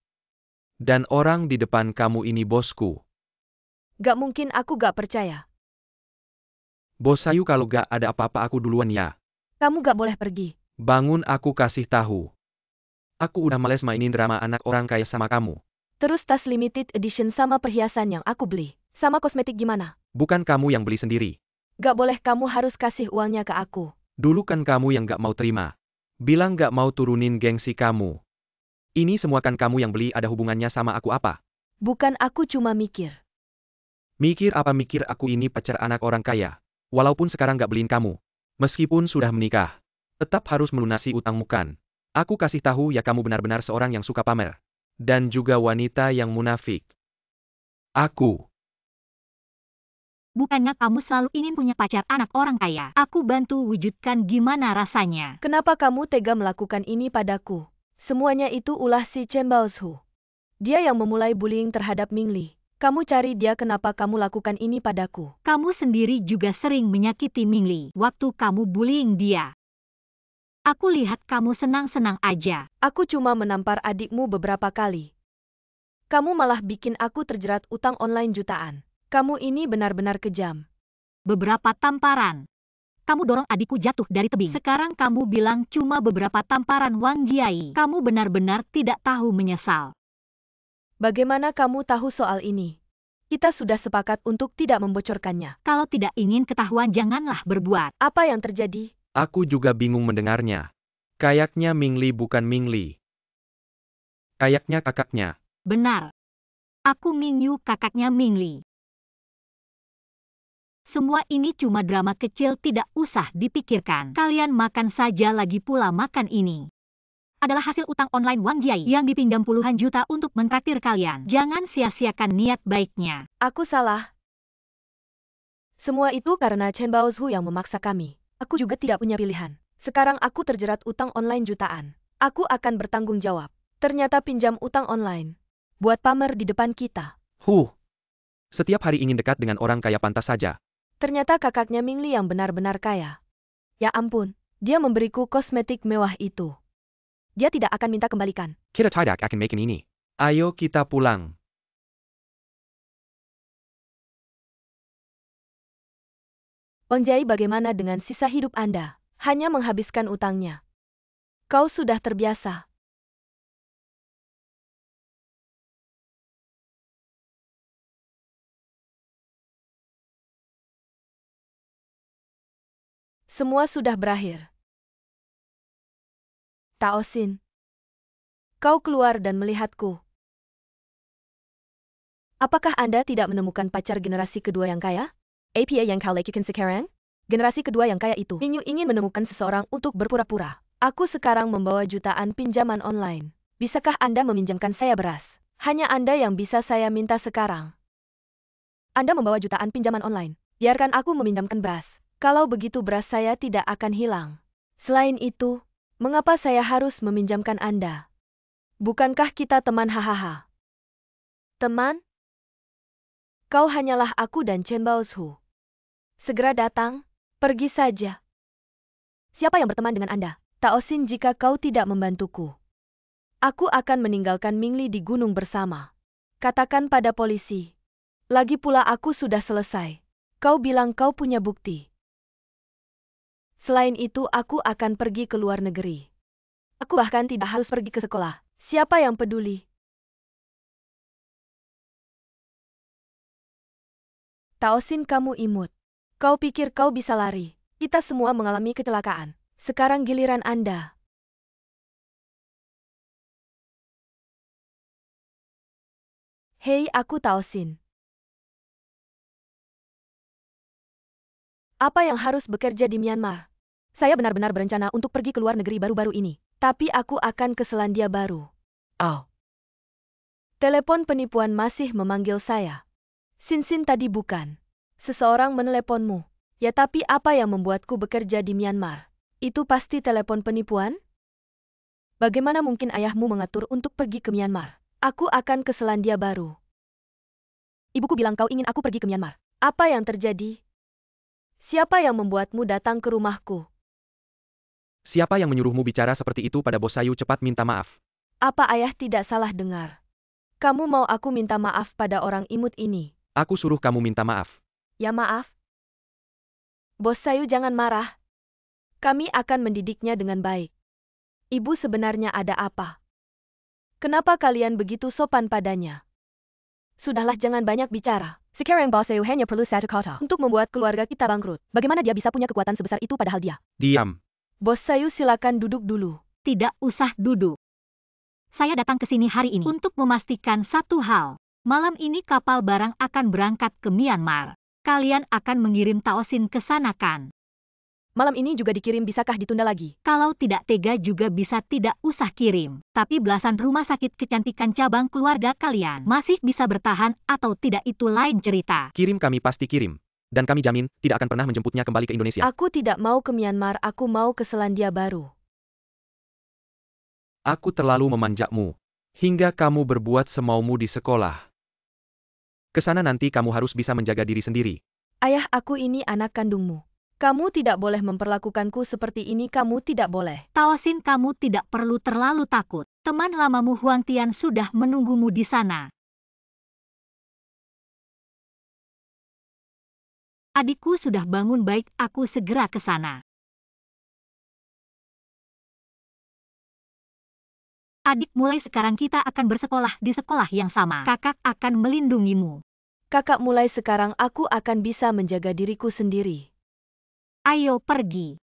Dan orang di depan kamu ini bosku. Gak mungkin aku gak percaya. Bos Sayu kalau gak ada apa-apa aku duluan ya. Kamu gak boleh pergi. Bangun aku kasih tahu. Aku udah males mainin drama anak orang kaya sama kamu. Terus tas limited edition sama perhiasan yang aku beli. Sama kosmetik gimana? Bukan kamu yang beli sendiri. Gak boleh, kamu harus kasih uangnya ke aku. Dulu kan kamu yang gak mau terima. Bilang gak mau turunin gengsi kamu. Ini semua kan kamu yang beli, ada hubungannya sama aku apa? Bukan, aku cuma mikir. Mikir apa mikir, aku ini pacar anak orang kaya. Walaupun sekarang gak beliin kamu. Meskipun sudah menikah. Tetap harus melunasi utangmu kan. Aku kasih tahu ya, kamu benar-benar seorang yang suka pamer. Dan juga wanita yang munafik. Aku. Bukannya kamu selalu ingin punya pacar anak orang kaya? Aku bantu wujudkan gimana rasanya. Kenapa kamu tega melakukan ini padaku? Semuanya itu ulah si Chen Baozu. Dia yang memulai bullying terhadap Mingli. Kamu cari dia, kenapa kamu lakukan ini padaku? Kamu sendiri juga sering menyakiti Mingli waktu kamu bullying dia. Aku lihat kamu senang-senang aja. Aku cuma menampar adikmu beberapa kali. Kamu malah bikin aku terjerat utang online jutaan. Kamu ini benar-benar kejam. Beberapa tamparan. Kamu dorong adikku jatuh dari tebing. Sekarang kamu bilang cuma beberapa tamparan Wang Jiayi. Kamu benar-benar tidak tahu menyesal. Bagaimana kamu tahu soal ini? Kita sudah sepakat untuk tidak membocorkannya. Kalau tidak ingin ketahuan janganlah berbuat. Apa yang terjadi? Aku juga bingung mendengarnya. Kayaknya Mingli bukan Mingli. Kayaknya kakaknya. Benar. Aku Mingyu, kakaknya Mingli. Semua ini cuma drama kecil, tidak usah dipikirkan. Kalian makan saja, lagi pula makan ini adalah hasil utang online Wang Jiayi yang dipinjam puluhan juta untuk mentraktir kalian. Jangan sia-siakan niat baiknya. Aku salah. Semua itu karena Chen Baozu yang memaksa kami. Aku juga tidak punya pilihan. Sekarang aku terjerat utang online jutaan. Aku akan bertanggung jawab. Ternyata pinjam utang online. Buat pamer di depan kita. Setiap hari ingin dekat dengan orang kaya pantas saja. Ternyata kakaknya Mingli yang benar-benar kaya. Ya ampun, dia memberiku kosmetik mewah itu. Dia tidak akan minta kembalikan. Kita tidak akan makin ini. Ayo kita pulang. Onjai, bagaimana dengan sisa hidup Anda? Hanya menghabiskan utangnya. Kau sudah terbiasa. Semua sudah berakhir. Taosin. Kau keluar dan melihatku. Apakah Anda tidak menemukan pacar generasi kedua yang kaya? Apa yang kau lakukan sekarang? Generasi kedua yang kaya itu Minyu ingin menemukan seseorang untuk berpura-pura. Aku sekarang membawa jutaan pinjaman online. Bisakah Anda meminjamkan saya beras? Hanya Anda yang bisa saya minta sekarang. Anda membawa jutaan pinjaman online. Biarkan aku meminjamkan beras. Kalau begitu beras saya tidak akan hilang. Selain itu, mengapa saya harus meminjamkan Anda? Bukankah kita teman, hahaha? Teman? Kau hanyalah aku dan Chen Baozhu. Segera datang, pergi saja. Siapa yang berteman dengan Anda? Taosin, jika kau tidak membantuku, aku akan meninggalkan Mingli di gunung bersama. Katakan pada polisi. Lagi pula aku sudah selesai. Kau bilang kau punya bukti. Selain itu aku akan pergi ke luar negeri. Aku bahkan tidak harus pergi ke sekolah. Siapa yang peduli? Taosin, kamu imut. Kau pikir kau bisa lari? Kita semua mengalami kecelakaan. Sekarang giliran Anda. Hei, aku Taosin. Apa yang harus bekerja di Myanmar? Saya benar-benar berencana untuk pergi ke luar negeri baru-baru ini. Tapi aku akan ke Selandia Baru. Oh. Telepon penipuan masih memanggil saya. Sin tadi bukan. Seseorang meneleponmu. Ya, tapi apa yang membuatku bekerja di Myanmar? Itu pasti telepon penipuan? Bagaimana mungkin ayahmu mengatur untuk pergi ke Myanmar? Aku akan ke Selandia Baru. Ibuku bilang kau ingin aku pergi ke Myanmar. Apa yang terjadi? Siapa yang membuatmu datang ke rumahku? Siapa yang menyuruhmu bicara seperti itu pada bos Sayu? Cepat minta maaf. Apa ayah tidak salah dengar? Kamu mau aku minta maaf pada orang imut ini? Aku suruh kamu minta maaf. Ya, maaf. Bos Sayu, jangan marah. Kami akan mendidiknya dengan baik. Ibu, sebenarnya ada apa? Kenapa kalian begitu sopan padanya? Sudahlah, jangan banyak bicara. Sekarang Bos Sayu hanya perlu satu kata untuk membuat keluarga kita bangkrut. Bagaimana dia bisa punya kekuatan sebesar itu padahal dia? Diam. Bos Sayu, silakan duduk dulu. Tidak usah duduk. Saya datang ke sini hari ini untuk memastikan satu hal. Malam ini kapal barang akan berangkat ke Myanmar. Kalian akan mengirim Taosin ke sana kan? Malam ini juga dikirim, bisakah ditunda lagi? Kalau tidak tega juga bisa tidak usah kirim. Tapi belasan rumah sakit kecantikan cabang keluarga kalian masih bisa bertahan atau tidak, itu lain cerita. Kirim, kami pasti kirim. Dan kami jamin tidak akan pernah menjemputnya kembali ke Indonesia. Aku tidak mau ke Myanmar, aku mau ke Selandia Baru. Aku terlalu memanjamu. Hingga kamu berbuat semaumu di sekolah. Kesana nanti kamu harus bisa menjaga diri sendiri. Ayah, aku ini anak kandungmu. Kamu tidak boleh memperlakukanku seperti ini, kamu tidak boleh. Taosin, kamu tidak perlu terlalu takut. Teman lamamu Huang Tian sudah menunggumu di sana. Adikku sudah bangun, baik, aku segera ke sana. Adik, mulai sekarang kita akan bersekolah di sekolah yang sama. Kakak akan melindungimu. Kakak, mulai sekarang aku akan bisa menjaga diriku sendiri. Ayo pergi.